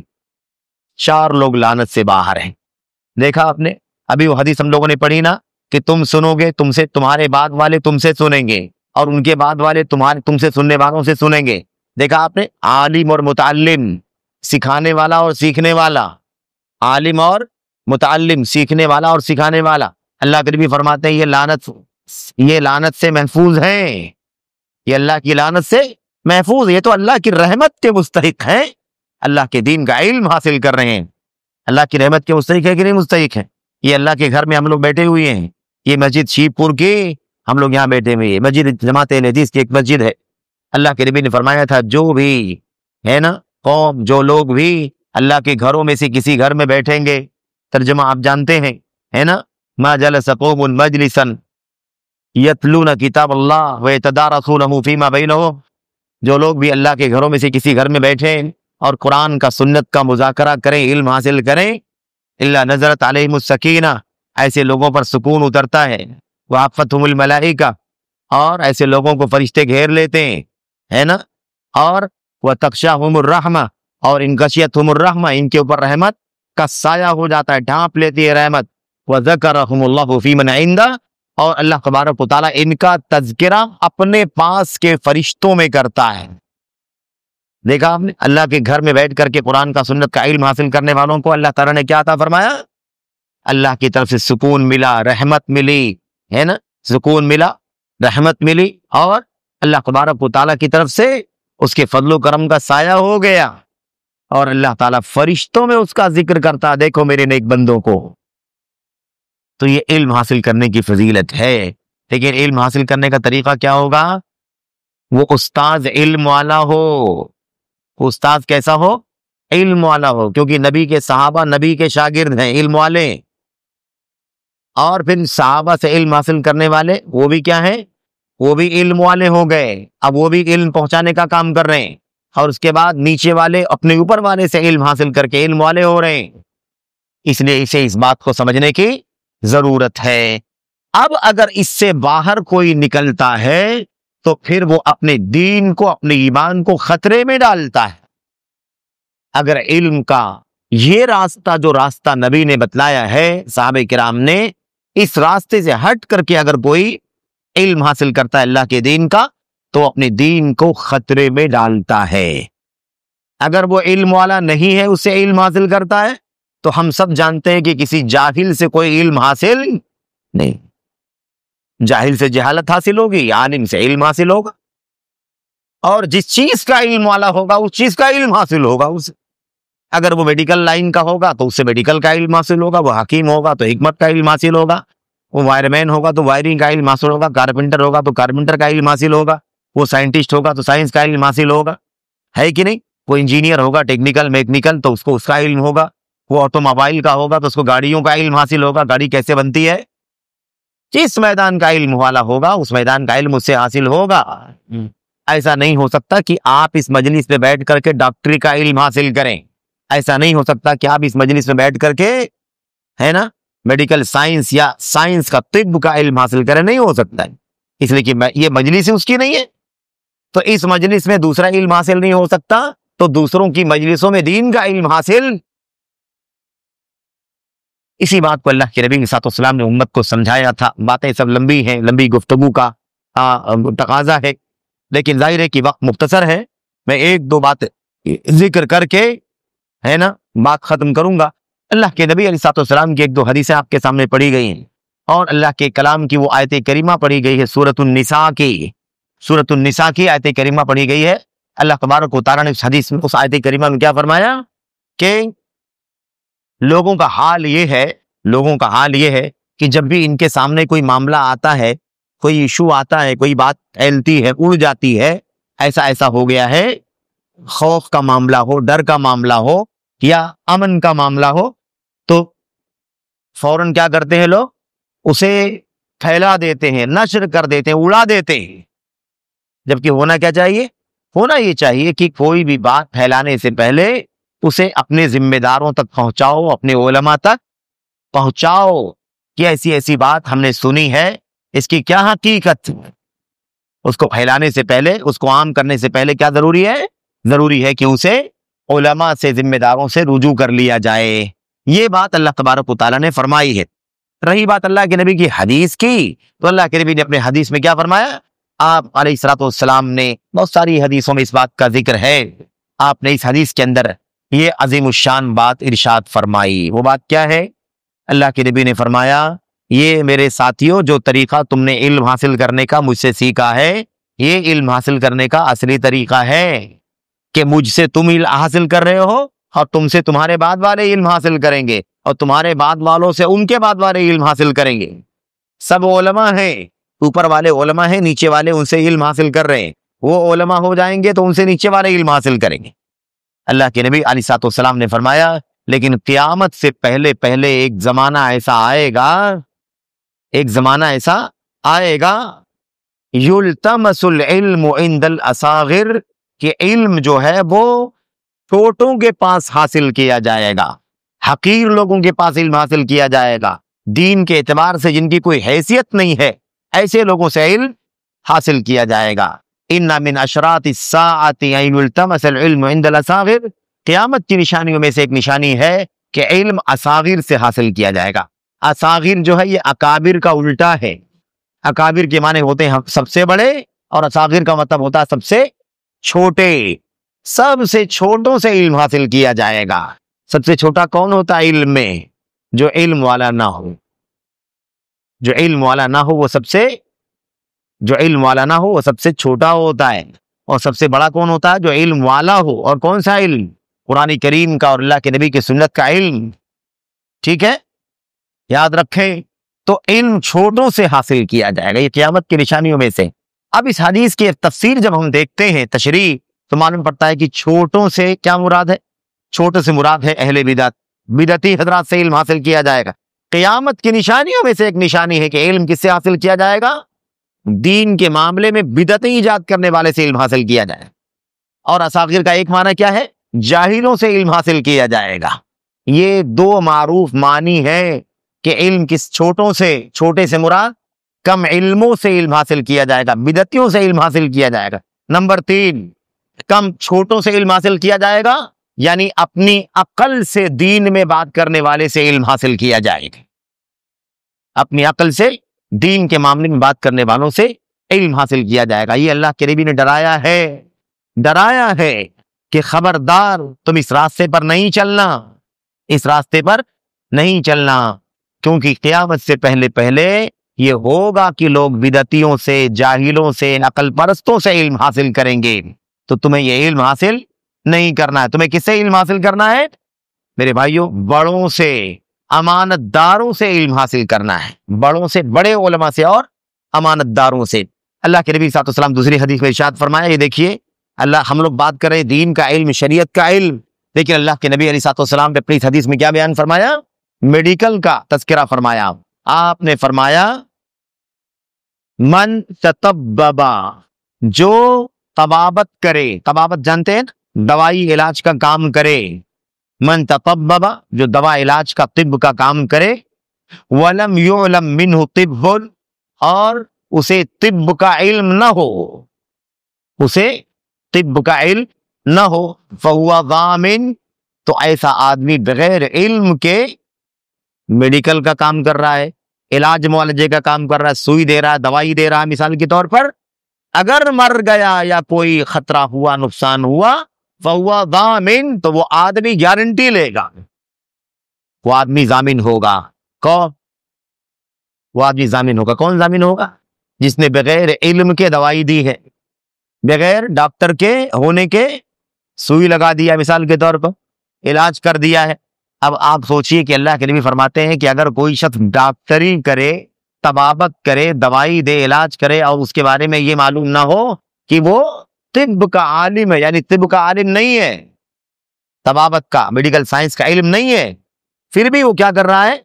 چار لوگ لعنت سے باہر ہیں۔ دیکھا آپ نے ابھی وہ حدیث ہم لوگوں نے پڑھی نا کہ تم سنو گے، تم سے تمہارے بعد والے تم سے سنیں گے، اور ان کے بعد والے تم سے سننے والوں سے سنیں گے۔ دیکھا آپ نے، عالم اور متعلم، سکھانے والا اور سیکھنے والا، عالم اور متعلم، سیکھنے والا اور سکھانے والا۔ اللہ کے نبی فرماتے ہیں یہ لعنت سے محفوظ ہیں، یہ اللہ کی لعنت سے محفوظ، یہ تو اللہ کی رحمت کے مستحق ہیں، اللہ کے دین کا علم حاصل کر رہے ہیں۔ اللہ کی رحمت کے مستحق ہے کہ نہیں مستحق ہے؟ یہ اللہ کے گھر میں ہم لوگ بیٹھے ہوئے ہیں، یہ مسجد شیب پور کی، ہم لوگ یہاں بیٹھے ہوئے ہیں، مسجد جماعت اہل حدیث کی ایک مسجد ہے۔ اللہ کے نبی نے فرمایا تھا جو بھی ہے نا قوم، جو لوگ بھی اللہ کے گھروں میں سے کسی گھر میں بیٹھیں گے، ترجمہ آپ جانتے ہیں ہے نا، ما جلس قوم مجلسا یتلون کتاب اللہ ویتدارسونہ فیما بینہم، جو لوگ بھی اللہ کے گھروں میں سے کسی گھر میں بیٹھیں اور قرآن کا سنت کا مذاکرہ کریں، علم حاصل کریں، الا نزلت علیہم السکینہ، ایسے لوگوں پر سکون اترتا ہے، وحفتہم الملائکہ، اور ایسے لوگوں کو فرشتے گھیر لیتے ہیں، ہے نا، اور وتغشاہم الرحمہ، اور ان غشیتہم الرحمہ، ان کے اوپر رحمت کا سایہ ہو جاتا ہے، ڈھانپ لیتی ہے رحمت، وذکرہم اللہ فی من عندہ، اور اللہ تبارک و تعالیٰ ان کا تذکرہ اپنے پاس کے فرشتوں میں کرتا ہے۔ دیکھا آپ نے، اللہ کے گھر میں بیٹھ کر کے قرآن کا سنت کا علم حاصل کرنے والوں کو اللہ تعالیٰ نے کیا عطا فرمایا؟ اللہ کی طرف سے سکون ملا، رحمت ملی، ہے نا، سکون ملا، رحمت ملی، اور اللہ تبارک و تعالیٰ کی طرف سے اس کے فضل و کرم کا سایہ ہو گیا، اور اللہ تعالیٰ فرشتوں میں اس کا ذکر کرتا، دیکھو میرے نیک بندوں کو۔ تو یہ علم حاصل کرنے کی فضیلت ہے، لیکن علم حاصل کرنے کا طریقہ کیا ہوگا؟ وہ استاذ علم والا ہو، استاذ کیسا ہو؟ علم والا ہو، کیونکہ نبی کے صحابہ نبی کے شاگرد ہیں، علم والے، اور پھر صحابہ سے علم حاصل کرنے والے وہ بھی کیا ہیں؟ وہ بھی علم والے ہو گئے، اب وہ بھی علم پہنچانے کا کام کر رہے ہیں، اور اس کے بعد نیچے والے اپنے اوپر والے سے علم حاصل کر کے علم والے ہو رہے ہیں۔ اس لیے اسے اس بات کو سمجھنے کی ضرورت ہے۔ اب اگر اس سے باہر کوئی نکلتا ہے تو پھر وہ اپنے دین کو، اپنے ایمان کو خطرے میں ڈالتا ہے۔ اگر علم کا یہ راستہ، جو راستہ نبی نے بتلایا ہے، صحابہ کرام نے، اس راستے سے ہٹ کر کے اگر کوئی علم حاصل کرتا ہے اللہ کے دین کا، تو اپنے دین کو خطرے میں ڈالتا ہے۔ اگر وہ علم والا نہیں ہے، اس سے علم حاصل کرتا ہے، تو ہم سب جانتے ہیں کہ کسی جاہل سے کوئی علم حاصل نہیں، جاہل سے جہالت حاصل ہوگی، عالم سے علم حاصل ہوگا، اور جس چیز کا علم والا ہوگا اس چیز کا علم حاصل ہوگا اسے۔ اگر وہ میڈیکل لائن کا ہوگا تو اس سے میڈیکل کا علم حاصل ہوگا، وہ حکیم ہوگا تو حکمت کا علم حاصل ہوگا، وہ وائر مین ہوگا تو وائرنگ کا علم حاصل ہوگا، کارپینٹر ہوگا تو کارپینٹر کا علم حاصل ہوگا، وہ سائنٹسٹ ہوگا تو سائنس کا علم حاصل ہوگا، ہے کہ نہیں؟ وہ انجینئر ہوگا ٹیکنیکل میکنیکل تو اس کو اس کا علم ہوگا، وہ آٹو موبائل کا ہوگا تو اس کو گاڑیوں کا علم حاصل ہوگا، گاڑی کیسے بنتی ہے، جس میدان کا علم والا ہوگا اس میدان کا علم اس سے حاصل ہوگا۔ ایسا نہیں ہو سکتا کہ آپ اس مجلس میں بیٹھ کر کے ڈاکٹری کا علم حاصل کریں، ایسا نہیں ہو سکتا کہ آپ اس مجلس میں بیٹھ کر کے ہے نا میڈیکل سائنس یا سائنس کا طب کا علم حاصل کریں، نہیں ہو سکتا ہے، اس لیے کہ یہ مجلس اس کی نہیں ہے۔ تو اس مجلس میں دوسرا علم حاصل نہیں ہو سکتا تو دوسروں کی مجلسوں میں دین کا علم حاصل۔ اسی بات کو اللہ کے نبی صلی اللہ علیہ وسلم نے امت کو سمجھایا تھا۔ باتیں سب لمبی ہیں، لمبی گفتگو کا تقاضا ہے، لیکن ظاہر ہے کہ وقت مختصر ہے، میں ایک دو بات ذکر کر کے ہے نا بات ختم کروں گا۔ اللہ کے نبی علیہ السلام کی ایک دو حدیثیں آپ کے سامنے پڑھی گئی ہیں، اور اللہ کے کلام کی وہ آیت کریمہ پڑھی گئی ہے، سورۃ النساء کی آیت کریمہ پڑھی گئی ہے۔ اللہ تبارک و تعالیٰ نے اس حدیث میں، اس آیت کریمہ میں کیا فرمایا کہ لوگوں کا حال یہ ہے کہ جب بھی ان کے سامنے کوئی معاملہ آتا ہے، کوئی ایشو آتا ہے، کوئی بات پھیلتی ہے، اڑ جاتی ہے، ایسا ہو گیا ہے، خوف کا معاملہ ہو، ڈر کا معاملہ ہو یا امن کا معاملہ ہو، تو فوراً کیا کرتے ہیں لوگ؟ اسے پھیلا دیتے ہیں، نشر کر دیتے ہیں، اڑا دیتے ہیں۔ جبکہ ہونا کیا چاہیے؟ ہونا یہ چاہیے کہ کوئی بھی بات پھیلانے سے پہلے اسے اپنے ذمہ داروں تک پہنچاؤ، اپنے علماء تک پہنچاؤ کہ ایسی بات ہم نے سنی ہے، اس کی کیا حقیقت۔ اس کو پھیلانے سے پہلے، اس کو عام کرنے سے پہلے کیا ضروری ہے؟ ضروری ہے کہ اسے علماء سے، ذمہ داروں سے رجوع کر لیا جائے۔ یہ بات اللہ تبارک و تعالیٰ نے فرمائی ہے۔ رہی بات اللہ کے نبی کی حدیث کی، تو اللہ کے نبی نے اپنے حدیث میں کیا فرمایا؟ آپ علیہ الصلوۃ والسلام نے، بہت ساری حدیثوں میں اس بات کا ذکر ہے، آپ نے اس حدیث کے اندر یہ عظیم الشان بات ارشاد فرمائی۔ وہ بات کیا ہے؟ اللہ کے نبی نے فرمایا، یہ میرے ساتھیوں جو طریقہ تم نے علم حاصل کرنے کا مجھ سے سیکھا ہے، یہ علم حاصل کرنے کا اصلی طریقہ ہے کہ مجھ سے تم علم حاصل کر رہے ہو، اور تم سے تمہارے بعد والے علم حاصل کریں گے، اور تمہارے بعد والوں سے ان کے بعد والے علم حاصل کریں گے۔ سب علماء ہیں، اوپر والے علماء ہیں، نیچے والے ان سے علم حاصل کر رہے ہیں، وہ علماء ہو جائیں گے تو ان سے نیچے والے علم حاصل کریں گے۔ اللہ کے نبی علیہ السلام نے فرمایا، لیکن قیامت سے پہلے ایک زمانہ ایسا آئے گا یلتمس العلم عند الاصاغر، کہ علم جو ہے وہ چھوٹوں کے پاس حاصل کیا جائے گا، حقیر لوگوں کے پاس علم حاصل کیا جائے گا، دین کے اعتبار سے جن کی کوئی حیثیت نہیں ہے، ایسے لوگوں سے علم حاصل کیا جائے گا۔ ان من اشراط الساعۃ ان یلتمس العلم عند الاصاغر، قیامت کی نشانیوں میں سے ایک نشانی ہے کہ علم اصاغر سے حاصل کیا جائے گا۔ اصاغر جو ہے یہ اکابر کا الٹا ہے۔ اکابر کے معنی ہوتے ہیں سب سے بڑے، اور اصاغر کا مطلب ہوتا ہے سب سے چھوٹے۔ سب سے چھوٹوں سے علم حاصل کیا جائے گا۔ سب سے چھوٹا کون ہوتا ہے علم میں؟ جو علم والا نہ ہو، جو علم والا نہ ہو وہ سب سے چھوٹا ہوتا ہے، اور سب سے بڑا کون ہوتا ہے؟ جو علم والا ہو۔ اور کون سا علم؟ قرآن کریم کا اور اللہ کے نبی کی سنت کا علم۔ ٹھیک ہے، یاد رکھیں۔ تو علم چھوٹوں سے حاصل کیا جائے گا، یہ قیامت کی نشانیوں میں سے۔ اب اس حدیث کی تفسیر جب ہم دیکھتے ہیں، تشریح، تو معلوم پڑتا ہے کہ چھوٹوں سے کیا مراد ہے؟ چھوٹے سے مراد ہے اہل بدعت، بدعتی حضرات سے علم حاصل کیا جائے گا۔ قیامت کی نشانیوں میں سے ایک نشانی ہے کہ علم کس سے حاصل کیا جائے گا؟ دین کے معاملے میں بدعتیں ایجاد کرنے والے سے علم حاصل کیا جائے۔ اور اصاغر کا ایک معنی کیا ہے؟ جاہلوں سے علم حاصل کیا جائے گا۔ یہ دو معروف معنی ہے کہ علم کس چھوٹے سے مراد کم علموں سے علم حاصل کیا جائے گا، بدعتیوں سے علم حاصل کیا جائے گا۔ نمبر 3، کم چھوٹوں سے علم حاصل کیا جائے گا، یعنی اپنی عقل سے دین میں بات کرنے والے سے علم حاصل کیا جائے گا۔ اپنی عقل سے دین کے معاملے میں بات کرنے والوں سے علم حاصل کیا جائے گا۔ یہ اللہ کے نبی نے ڈرایا ہے کہ خبردار تم اس راستے پر نہیں چلنا، کیونکہ قیامت سے پہلے یہ ہوگا کہ لوگ بدعتیوں سے، جاہلوں سے، عقل پرستوں سے علم حاصل کریں گے۔ تو تمہیں یہ علم حاصل نہیں کرنا ہے۔ تمہیں کس سے علم حاصل کرنا ہے میرے بھائیوں؟ بڑوں سے، امانت داروں سے علم حاصل کرنا ہے، بڑوں سے، بڑے علماء سے اور امانت داروں سے۔ اللہ کے نبی صلی اللہ علیہ وسلم دوسری حدیث میں ارشاد فرمایا، یہ دیکھیے ہم لوگ بات کر رہے ہیں دین کا علم، شریعت کا علم، لیکن اللہ کے نبی علیہ الصلوۃ والسلام نے اپنی اس حدیث میں کیا بیان فرمایا؟ میڈیکل کا تذکرہ فرمایا. آپ نے فرمایا من تطببا، جو طبابت کرے، طبابت جانتے ہیں، دوائی علاج کا کام کرے، من تطببا جو دوا علاج کا طب کا کام کرے، ولم یعلم منہ طب، اور اسے طب کا علم نہ ہو، اسے طب کا علم نہ ہو، فہو ضامن، تو ایسا آدمی بغیر علم کے میڈیکل کا کام کر رہا ہے، علاج معالجے کا کام کر رہا ہے، سوئی دے رہا ہے، دوائی دے رہا ہے مثال کے طور پر، اگر مر گیا یا کوئی خطرہ ہوا، نقصان ہوا، فہو ضامن، تو وہ آدمی گارنٹی لے گا، وہ آدمی ضامن ہوگا. کون؟ وہ آدمی ضامن ہوگا. کون ضامن ہوگا؟ جس نے بغیر علم کے دوائی دی ہے، بغیر ڈاکٹر کے ہونے کے سوئی لگا دیا مثال کے طور پر، علاج کر دیا ہے. اب آپ سوچئے کہ اللہ کے نبی فرماتے ہیں کہ اگر کوئی شخص ڈاکٹری کرے، طبابت کرے، دوائی دے، علاج کرے، اور اس کے بارے میں یہ معلوم نہ ہو کہ وہ طب کا عالم ہے، یعنی طب کا عالم نہیں ہے، طبابت کا، میڈیکل سائنس کا علم نہیں ہے، پھر بھی وہ کیا کر رہا ہے؟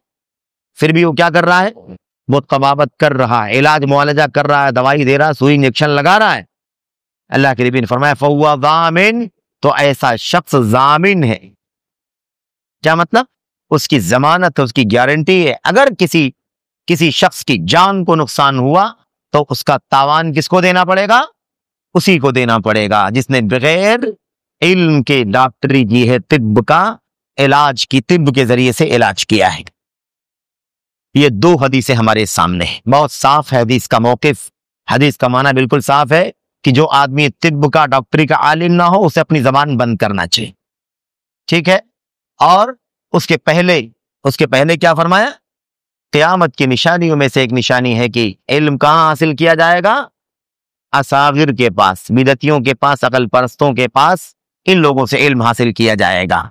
پھر بھی وہ کیا کر رہا ہے؟ وہ طبابت کر رہا ہے، علاج معالجہ کر رہا ہے، دوائی دے رہا ہے، سوئی انجیکشن لگا رہا ہے. اللہ کے نبی نے فرمایا فہو ضامن، تو ایسا شخص ضامن ہے. کیا مطلب؟ اس کی ضمانت ہے، اس کی گارنٹی ہے. اگر کسی شخص کی جان کو نقصان ہوا تو اس کا تاوان کس کو دینا پڑے گا؟ اسی کو دینا پڑے گا جس نے بغیر علم کے ڈاکٹری کی ہے، طب کا علاج کی، طب کے ذریعے سے علاج کیا ہے. یہ دو حدیثیں ہمارے سامنے ہیں، بہت صاف ہے حدیث کا موقف، حدیث کا معنی بالکل صاف ہے کہ جو آدمی طب کا، ڈاکٹری کا عالم نہ ہو، اسے اپنی زبان بند کرنا چاہیے. ٹھیک ہے؟ اور اس کے پہلے کیا فرمایا؟ قیامت کی نشانیوں میں سے ایک نشانی ہے کہ علم کہاں حاصل کیا جائے گا؟ اصاغر کے پاس، بدعتیوں کے پاس، عقل پرستوں کے پاس، ان لوگوں سے علم حاصل کیا جائے گا.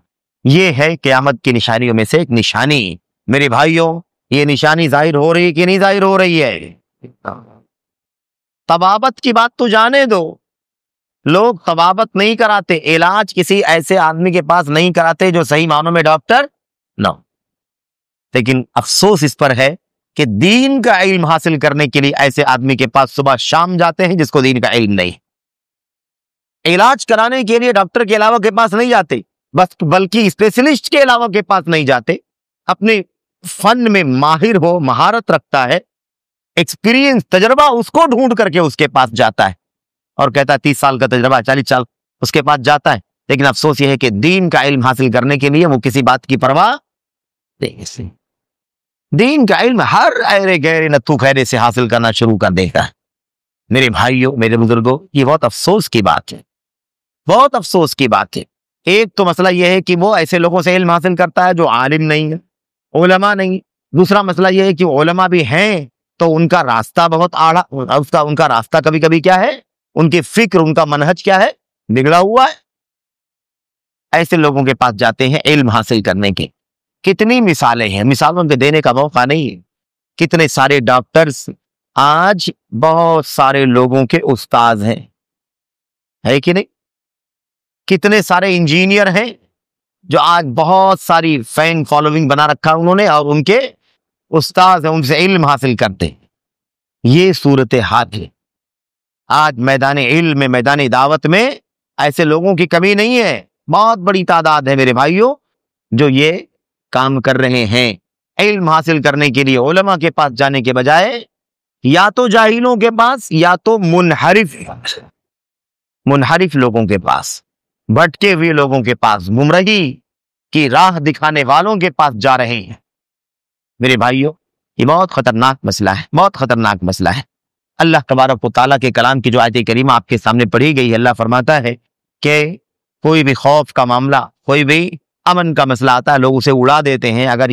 یہ ہے قیامت کی نشانیوں میں سے ایک نشانی. میرے بھائیوں، یہ نشانی ظاہر ہو رہی ہے کہ نہیں ظاہر ہو رہی ہے؟ طبابت کی بات تو جانے دو، لوگ طبابت نہیں کراتے، علاج کسی ایسے آدمی کے پاس نہیں کراتے جو صحیح معنوں میں ڈاکٹر نہ ہو. لیکن افسوس اس پر ہے کہ دین کا علم حاصل کرنے کے لیے ایسے آدمی کے پاس صبح شام جاتے ہیں جس کو دین کا علم نہیں. علاج کرانے کے لیے ڈاکٹر کے علاوہ کے پاس نہیں جاتے، بس بلکہ اسپیشلسٹ کے علاوہ کے پاس نہیں جاتے. اپنے فن میں ماہر ہو، مہارت رکھتا ہے، ایکسپیرینس، تجربہ، اس کو ڈھونڈ کر کے اس کے پاس جاتا ہے اور کہتا ہے 30 سال کا تجربہ، 40 سال اس کے پاس جاتا ہے. لیکن افسوس یہ ہے کہ دین کا علم حاصل کرنے کے لیے وہ کسی بات کی پرواہ نہیں. دین کا علم ہر ایرے گہرے نتھو خیرے سے حاصل کرنا شروع کر دیتا ہے. میرے بھائیوں، میرے بزرگوں، یہ بہت افسوس کی بات ہے، بہت افسوس کی بات ہے. ایک تو مسئلہ یہ ہے کہ وہ ایسے لوگوں سے علم حاصل کرتا ہے جو عالم نہیں ہے، علماء نہیں. دوسرا مسئلہ یہ ہے کہ علماء بھی ہیں تو ان کا راستہ بہت آڑا، ان کا راستہ کبھی کبھی کیا ہے، ان کی فکر، ان کا منہج کیا ہے، بگڑا ہوا ہے. ایسے لوگوں کے پاس جاتے ہیں علم حاصل کرنے کے. کتنی مثالیں ہیں، مثالوں پہ دینے کا موقع نہیں ہے. کتنے سارے ڈاکٹرز آج بہت سارے لوگوں کے استاذ ہیں، ہے کہ نہیں؟ کتنے سارے انجینئر ہیں جو آج بہت ساری فین فالوئنگ بنا رکھا انہوں نے، اور ان کے استاذ ہیں، ان سے علم حاصل کرتے. یہ صورتحال ہے. آج میدان علم میں، میدان دعوت میں ایسے لوگوں کی کمی نہیں ہے، بہت بڑی تعداد ہے میرے بھائیوں جو یہ کام کر رہے ہیں. علم حاصل کرنے کے لیے علماء کے پاس جانے کے بجائے یا تو جاہلوں کے پاس یا تو منحرف لوگوں کے پاس، بھٹکے ہوئے لوگوں کے پاس، گمراہی کی راہ دکھانے والوں کے پاس جا رہے ہیں. میرے بھائیوں، یہ بہت خطرناک مسئلہ ہے، بہت خطرناک مسئلہ ہے. اللہ تبارک و تعالیٰ کے کلام کی جو آیت کریمہ آپ کے سامنے پڑھی گئی ہے، اللہ فرماتا ہے کہ کوئی بھی خوف کا معاملہ، کوئی بھی امن کا مسئلہ آتا ہے، لوگ اسے اڑا دیتے ہیں. اگر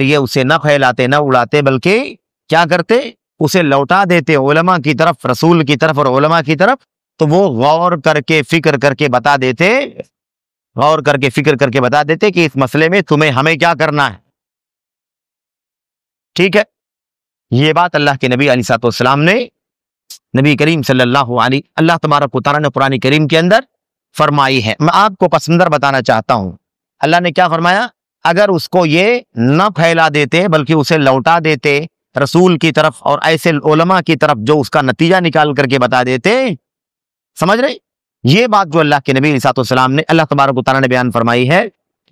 یہ اسے نہ پھیلاتے، نہ اڑاتے، بلکہ کیا کرتے، اسے لوٹا دیتے علماء کی طرف، رسول کی طرف اور علماء کی طرف، تو وہ غور کر کے فکر کر کے بتا دیتے، غور کر کے فکر کر کے بتا دیتے کہ اس مسئلے میں تمہیں ہمیں کیا کرنا ہے. ٹھیک ہے؟ یہ بات اللہ کے نبی علیہ الصلوۃ والسلام نے نبی کریم صلی اللہ تبارک و تعالیٰ نے قرآن کریم کے اندر فرمائی ہے. میں آپ کو پس منظر بتانا چاہتا ہوں. اللہ نے کیا فرمایا؟ اگر اس کو یہ نہ پھیلا دیتے بلکہ اسے لوٹا دیتے رسول کی طرف اور ایسے علماء کی طرف جو اس کا نتیجہ نکال کر کے بتا دیتے. سمجھ رہے؟ یہ بات جو اللہ کے نبی علیہ السلام نے اللہ تبارک و تعالیٰ نے بیان فرمائی ہے.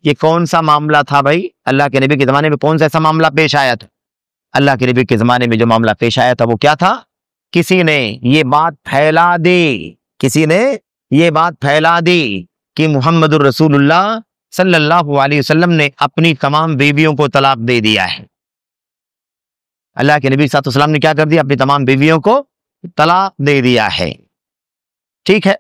یہ کون سا معاملہ تھا بھائی؟ اللہ کے نبی کے زمانے میں کون سا ایسا معاملہ پیش آیا تھا؟ اللہ کے نبی کے زمانے میں جو معاملہ پیش آیا تھا وہ کیا تھا؟ کسی نے یہ بات پھیلا دی، کسی نے یہ بات پھیلا دی کہ محمد الرسول اللہ صلی اللہ علیہ وسلم نے اپنی تمام بیویوں کو طلاق دے دیا ہے. اللہ کے نبی صلی اللہ علیہ وسلم نے کیا کر دیا؟ اپنی تمام بیویوں کو طلاق دے دیا ہے. ٹھیک ہے،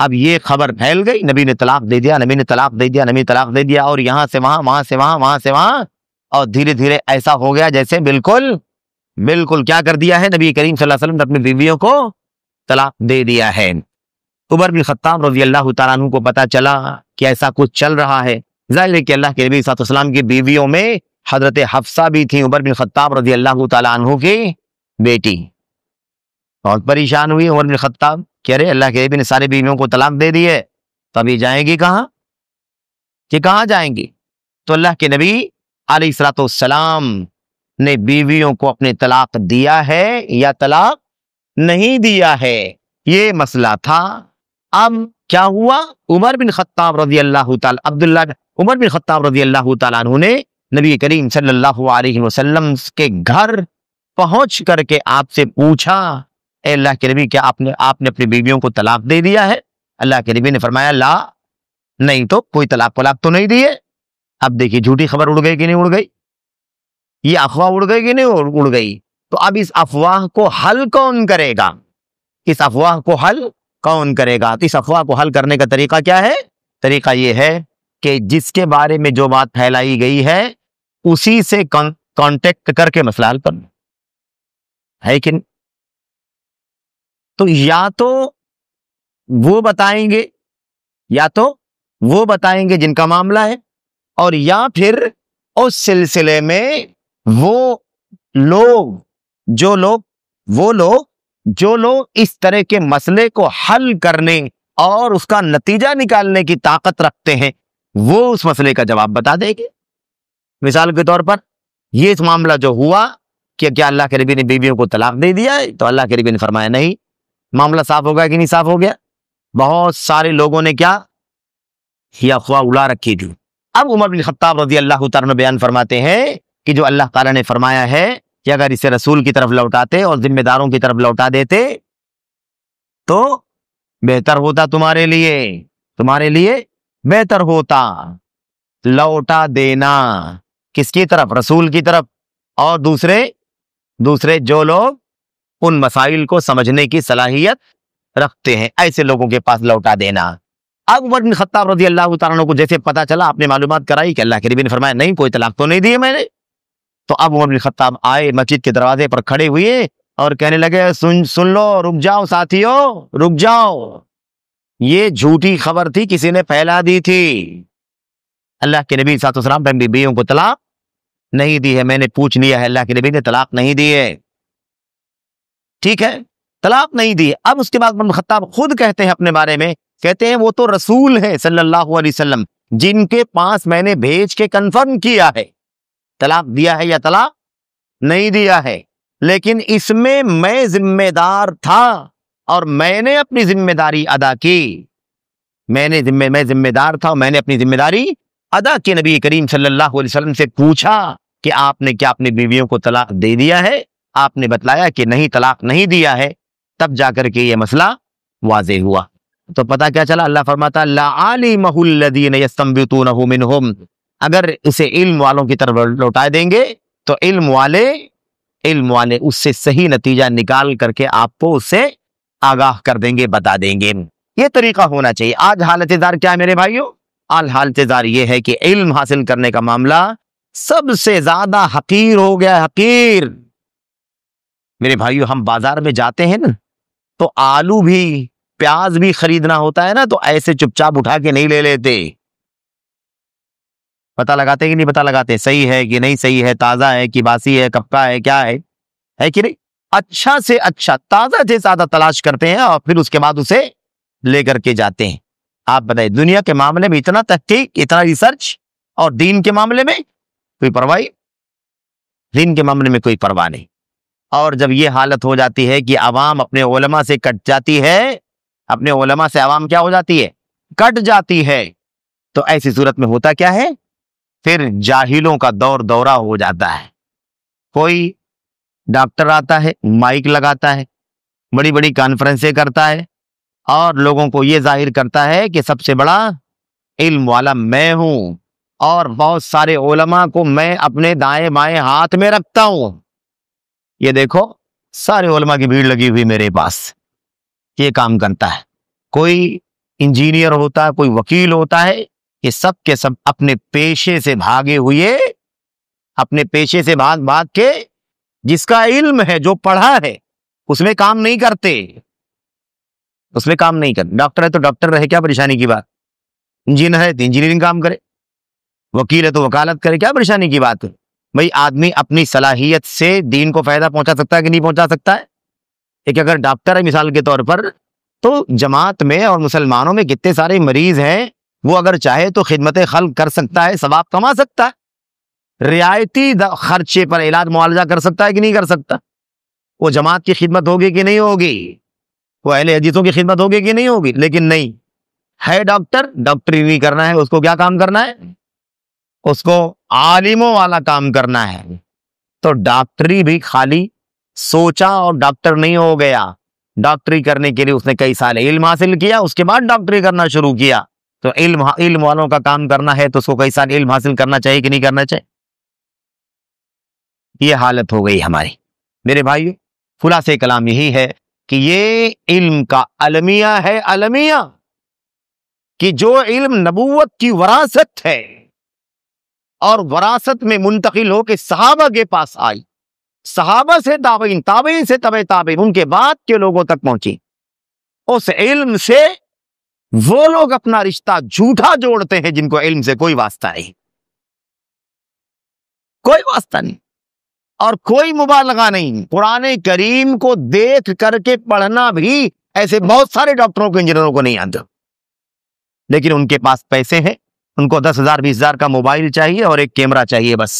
اب یہ خبر پھیل گئی، نبی نے طلاق دے دیا، نبی نے طلاق دے دیا، نبی نے طلاق دے دیا، اور یہاں سے وہاں، وہاں سے وہاں، وہاں سے وہاں، اور دھیرے دھیرے ایسا ہو گیا جیسے بالکل کیا کر دیا ہے؟ نبی کریم صلی اللہ علیہ وسلم نے اپنی بیویوں کو طلاق دے دیا ہے. عمر بن خطاب رضی اللہ تعالیٰ عنہ کو پتا چلا کہ ایسا کچھ چل رہا ہے. ظاہر ہے کہ اللہ کے نبی صلی اللہ علیہ وسلم کی بیویوں میں حضرت حفصہ بھی تھیں، عمر بن خطاب رضی اللہ تعالیٰ عنہ کی بیٹی. بہت پریشان ہوئی عمر بن خطاب کہ ارے اللہ کے نبی نے سارے بیویوں کو طلاق دے دی ہے، تو ابھی جائیں گی کہاں؟ کہ کہاں جائیں گی؟ تو اللہ کے نبی علیہ الصلوۃ والسلام نے بیویوں کو اپنے طلاق دیا ہے یا طلاق نہیں دیا ہے، یہ مسئلہ تھا. اب کیا ہوا؟ عمر بن خطاب رضی اللہ تعالی عمر بن خطاب رضی اللہ تعالیٰ عنہ نے نبی کریم صلی اللہ علیہ وسلم کے گھر پہنچ کر کے آپ سے پوچھا، اے اللہ کے نبی کیا آپ نے اپنی بیویوں کو طلاق دے دیا ہے؟ اللہ کے نبی نے فرمایا لا، نہیں تو کوئی طلاق تو نہیں دی ہے. اب دیکھیے جھوٹی خبر اڑ گئی کہ نہیں اڑ گئی؟ یہ افواہ اڑ گئی کہ نہیں اڑ گئی؟ تو اب اس افواہ کو حل کون کرے گا؟ اس افواہ کو حل کون کرے گا؟ اس افواہ کو حل کرنے کا طریقہ کیا ہے؟ طریقہ یہ ہے کہ جس کے بارے میں جو بات پھیلائی گئی ہے اسی سے کانٹیکٹ کر کے مسئلہ حل کرنا ہے کہ نہیں؟ تو یا تو وہ بتائیں گے جن کا معاملہ ہے، اور یا پھر اس سلسلے میں وہ لوگ جو اس طرح کے مسئلے کو حل کرنے اور اس کا نتیجہ نکالنے کی طاقت رکھتے ہیں وہ اس مسئلے کا جواب بتا دیں گے. مثال کے طور پر یہ اس معاملہ جو ہوا کہ کیا اللہ کے نبی نے بیویوں کو طلاق دے دیا ہے، تو اللہ کے نبی نے فرمایا نہیں. معاملہ صاف ہو گیا کہ نہیں صاف ہو گیا؟ بہت سارے لوگوں نے کیا یہ افواہ اڑا رکھی تھی. اب عمر بن خطاب رضی اللہ تعالیٰ بیان فرماتے ہیں کہ جو اللہ تعالیٰ نے فرمایا ہے کہ اگر اسے رسول کی طرف لوٹاتے اور ذمہ داروں کی طرف لوٹا دیتے تو بہتر ہوتا، تمہارے لیے بہتر ہوتا. لوٹا دینا کس کی طرف؟ رسول کی طرف، اور دوسرے جو لوگ ان مسائل کو سمجھنے کی صلاحیت رکھتے ہیں ایسے لوگوں کے پاس لوٹا دینا. اب عمر بن خطاب رضی اللہ تعالیٰ عنہ کو جیسے پتا چلا، آپ نے معلومات کرائی کہ اللہ کے نبی نے فرمایا نہیں، کوئی طلاق تو نہیں دی ہے میں نے. تو اب عمر بن خطاب آئے، مسجد کے دروازے پر کھڑے ہوئے اور کہنے لگے سن لو، رک جاؤ ساتھیو، رک جاؤ، یہ جھوٹی خبر تھی، کسی نے پھیلا دی تھی. اللہ کے نبی صلی اللہ علیہ وسلم نے بیویوں کو طلاق نہیں دی ہے، میں نے پوچھ لیا ہے، اللہ کے نبی نے طلاق نہیں دی ہے. ٹھیک ہے، طلاق نہیں دی. اب اس کے بعد عمر بن خطاب خود کہتے ہیں اپنے بارے میں، کہتے ہیں وہ تو رسول ہیں صلی اللہ علیہ وسلم جن کے پاس میں نے بھیج کے کنفرم کیا ہے طلاق دیا ہے یا طلاق نہیں دیا ہے، لیکن اس میں ذمہ دار تھا اور میں نے اپنی ذمہ داری ادا کی. میں ذمہ دار تھا اور میں نے اپنی ذمہ داری ادا کی. نبی کریم صلی اللہ علیہ وسلم سے پوچھا کہ آپ نے کیا اپنی بیویوں کو طلاق دے دیا ہے؟ آپ نے بتلایا کہ نہیں، طلاق نہیں دیا ہے. تب جا کر کے یہ مسئلہ واضح ہوا. تو پتہ کیا چلا؟ اللہ فرماتا لَعَلِمَهُ الَّذِينَ يَسْتَنبِطُونَهُ مِنْهُمْ، اگر اسے علم والوں کی طرف لوٹا دیں گے تو علم والے اس سے صحیح نتیجہ نکال کر کے آپ کو اس سے آگاہ کر دیں گے، بتا دیں گے. یہ طریقہ ہونا چاہیے. آج حالت دار کیا ہے میرے بھائیوں؟ حالت دار یہ ہے کہ علم حاصل کرنے کا معاملہ سب سے زیادہ حقیر ہو گیا، حقیر. میرے بھائیوں، ہم بازار میں جاتے ہیں نا تو آلو بھی پیاز بھی خریدنا ہوتا ہے نا تو ایسے چپ چاپ اٹھا کے نہیں لے لیتے، پتہ لگاتے کہ نہیں پتہ لگاتے، صحیح ہے کہ نہیں صحیح ہے، تازہ ہے کہ باسی ہے، کب کا ہے، کیا ہے کہ نہیں. اچھا سے اچھا تازہ سے تازہ تلاش کرتے ہیں اور پھر اس کے بعد اسے لے کر کے جاتے ہیں. آپ بتائیں دنیا کے معاملے میں اتنا تحقیق اتنا ریسرچ اور دین کے معاملے میں کوئی پرواہ, دین کے معاملے میں کوئی پرواہ نہیں. اور جب یہ حالت ہو جاتی ہے کہ عوام اپنے علماء سے کٹ جاتی ہے, اپنے علماء سے عوام کیا ہو جاتی ہے, کٹ جاتی ہے, تو ایسی صورت میں ہوتا کیا ہے, پھر جاہلوں کا دور دورہ ہو جاتا ہے. کوئی ڈاکٹر آتا ہے, مائک لگاتا ہے, بڑی بڑی کانفرنسیں کرتا ہے اور لوگوں کو یہ ظاہر کرتا ہے کہ سب سے بڑا علم والا میں ہوں اور بہت سارے علماء کو میں اپنے دائیں بائیں ہاتھ میں رکھتا ہوں. یہ دیکھو سارے علماء کی بھیڑ لگی ہوئی میرے پاس. یہ کام کرتا ہے. کوئی انجینئر ہوتا ہے, کوئی وکیل ہوتا ہے, یہ سب کے سب اپنے پیشے سے بھاگے ہوئے, اپنے پیشے سے بھاگ بھاگ کے جس کا علم ہے, جو پڑھا ہے, اس میں کام نہیں کرتے, اس میں کام نہیں کرتے. ڈاکٹر ہے تو ڈاکٹر رہے, کیا پریشانی کی بات. انجینئر ہے تو انجینئرنگ کام کرے, وکیل ہے تو وکالت کرے, کیا پریشانی کی بات ہے. بھائی آدمی اپنی صلاحیت سے دین کو فائدہ پہنچا سکتا ہے کہ نہیں پہنچا سکتا ہے. ایک اگر ڈاکٹر ہے مثال کے طور پر, تو جماعت میں اور مسلمانوں میں کتنے سارے مریض ہیں, وہ اگر چاہے تو خدمت خلق کر سکتا ہے, ثواب کما سکتا ہے, رعایتی خرچے پر علاج معالجہ کر سکتا ہے کہ نہیں کر سکتا. وہ جماعت کی خدمت ہوگی کہ نہیں ہوگی, وہ اہل حدیثوں کی خدمت ہوگی کہ نہیں ہوگی. لیکن نہیں ہے, ڈاکٹر ڈاکٹری نہیں کرنا ہے, اس کو کیا کام کرنا ہے, اس کو عالموں والا کام کرنا ہے. تو ڈاکٹری بھی خالی سوچا اور ڈاکٹر نہیں ہو گیا. ڈاکٹری کرنے کے لیے اس نے کئی سال علم حاصل کیا, اس کے بعد ڈاکٹری کرنا شروع کیا. تو علم والوں کا کام کرنا ہے تو اس کو کئی سال علم حاصل کرنا چاہیے کہ نہیں کرنا چاہیے. یہ حالت ہو گئی ہماری. میرے بھائی خلاصہ کلام یہی ہے کہ یہ علم کا المیہ ہے, المیہ کہ جو علم نبوت کی وراثت ہے اور وراثت میں منتقل ہو کے صحابہ کے پاس آئی, صحابہ سے تابعین, تابعین سے تبع تابعین, ان کے بعد کے لوگوں تک پہنچی. اس علم سے وہ لوگ اپنا رشتہ جھوٹا جوڑتے ہیں جن کو علم سے کوئی واسطہ نہیں, کوئی واسطہ نہیں اور کوئی مبالغہ نہیں. قرآن کریم کو دیکھ کر کے پڑھنا بھی ایسے بہت سارے ڈاکٹروں کو, انجینئروں کو نہیں آتا, لیکن ان کے پاس پیسے ہیں, ان کو 10,000 20,000 کا موبائل چاہیے اور ایک کیمرہ چاہیے بس.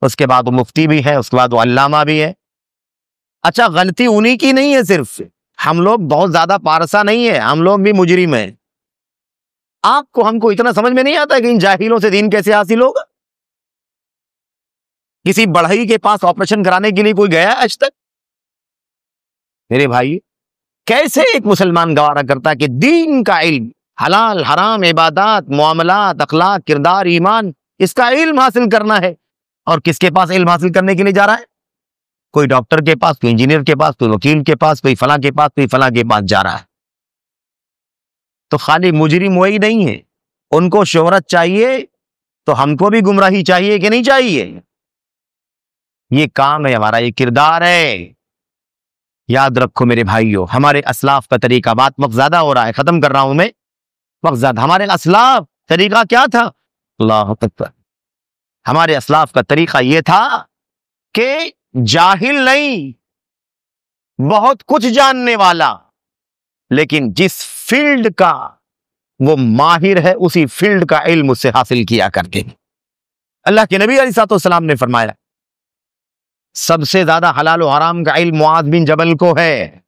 اس کے بعد وہ مفتی بھی ہے, اس کے بعد وہ علامہ بھی ہے. اچھا غلطی انہی کی نہیں ہے, صرف ہم لوگ بہت زیادہ پارسا نہیں ہے, ہم لوگ بھی مجرم ہیں. آپ کو ہم کو اتنا سمجھ میں نہیں آتا کہ ان جاہلوں سے دین کیسے حاصل ہوگا. کسی بڑھئی کے پاس آپریشن کرانے کے لیے کوئی گیا آج تک؟ میرے بھائی کیسے ایک مسلمان گوارا کرتا ہے کہ دین کا علم, حلال حرام, عبادات, معاملات, اخلاق, کردار, ایمان, اس کا علم حاصل کرنا ہے, اور کس کے پاس علم حاصل کرنے کے لیے جا رہا ہے؟ کوئی ڈاکٹر کے پاس, کوئی انجینئر کے پاس, کوئی وکیل کے پاس, کوئی فلاں کے پاس, کوئی فلاں کے پاس جا رہا ہے. تو خالی مجرم وہی نہیں ہے, ان کو شہرت چاہیے تو ہم کو بھی گمراہی چاہیے کہ نہیں چاہیے. یہ کام ہے ہمارا, یہ کردار ہے. یاد رکھو میرے بھائیوں, ہمارے اسلاف کا طریقہ, بات وقت زیادہ ہو رہا ہے, ختم کر رہا ہوں میں, وقت زیادہ. ہمارے اسلاف طریقہ کیا تھا؟ اللہ اکبر. ہمارے اسلاف کا طریقہ یہ تھا کہ جاہل نہیں, بہت کچھ جاننے والا, لیکن جس فیلڈ کا وہ ماہر ہے اسی فیلڈ کا علم اس سے حاصل کیا کرتے. اللہ کے نبی علیہ السلام نے فرمایا سب سے زیادہ حلال و حرام کا علم معاذ بن جبل کو ہے.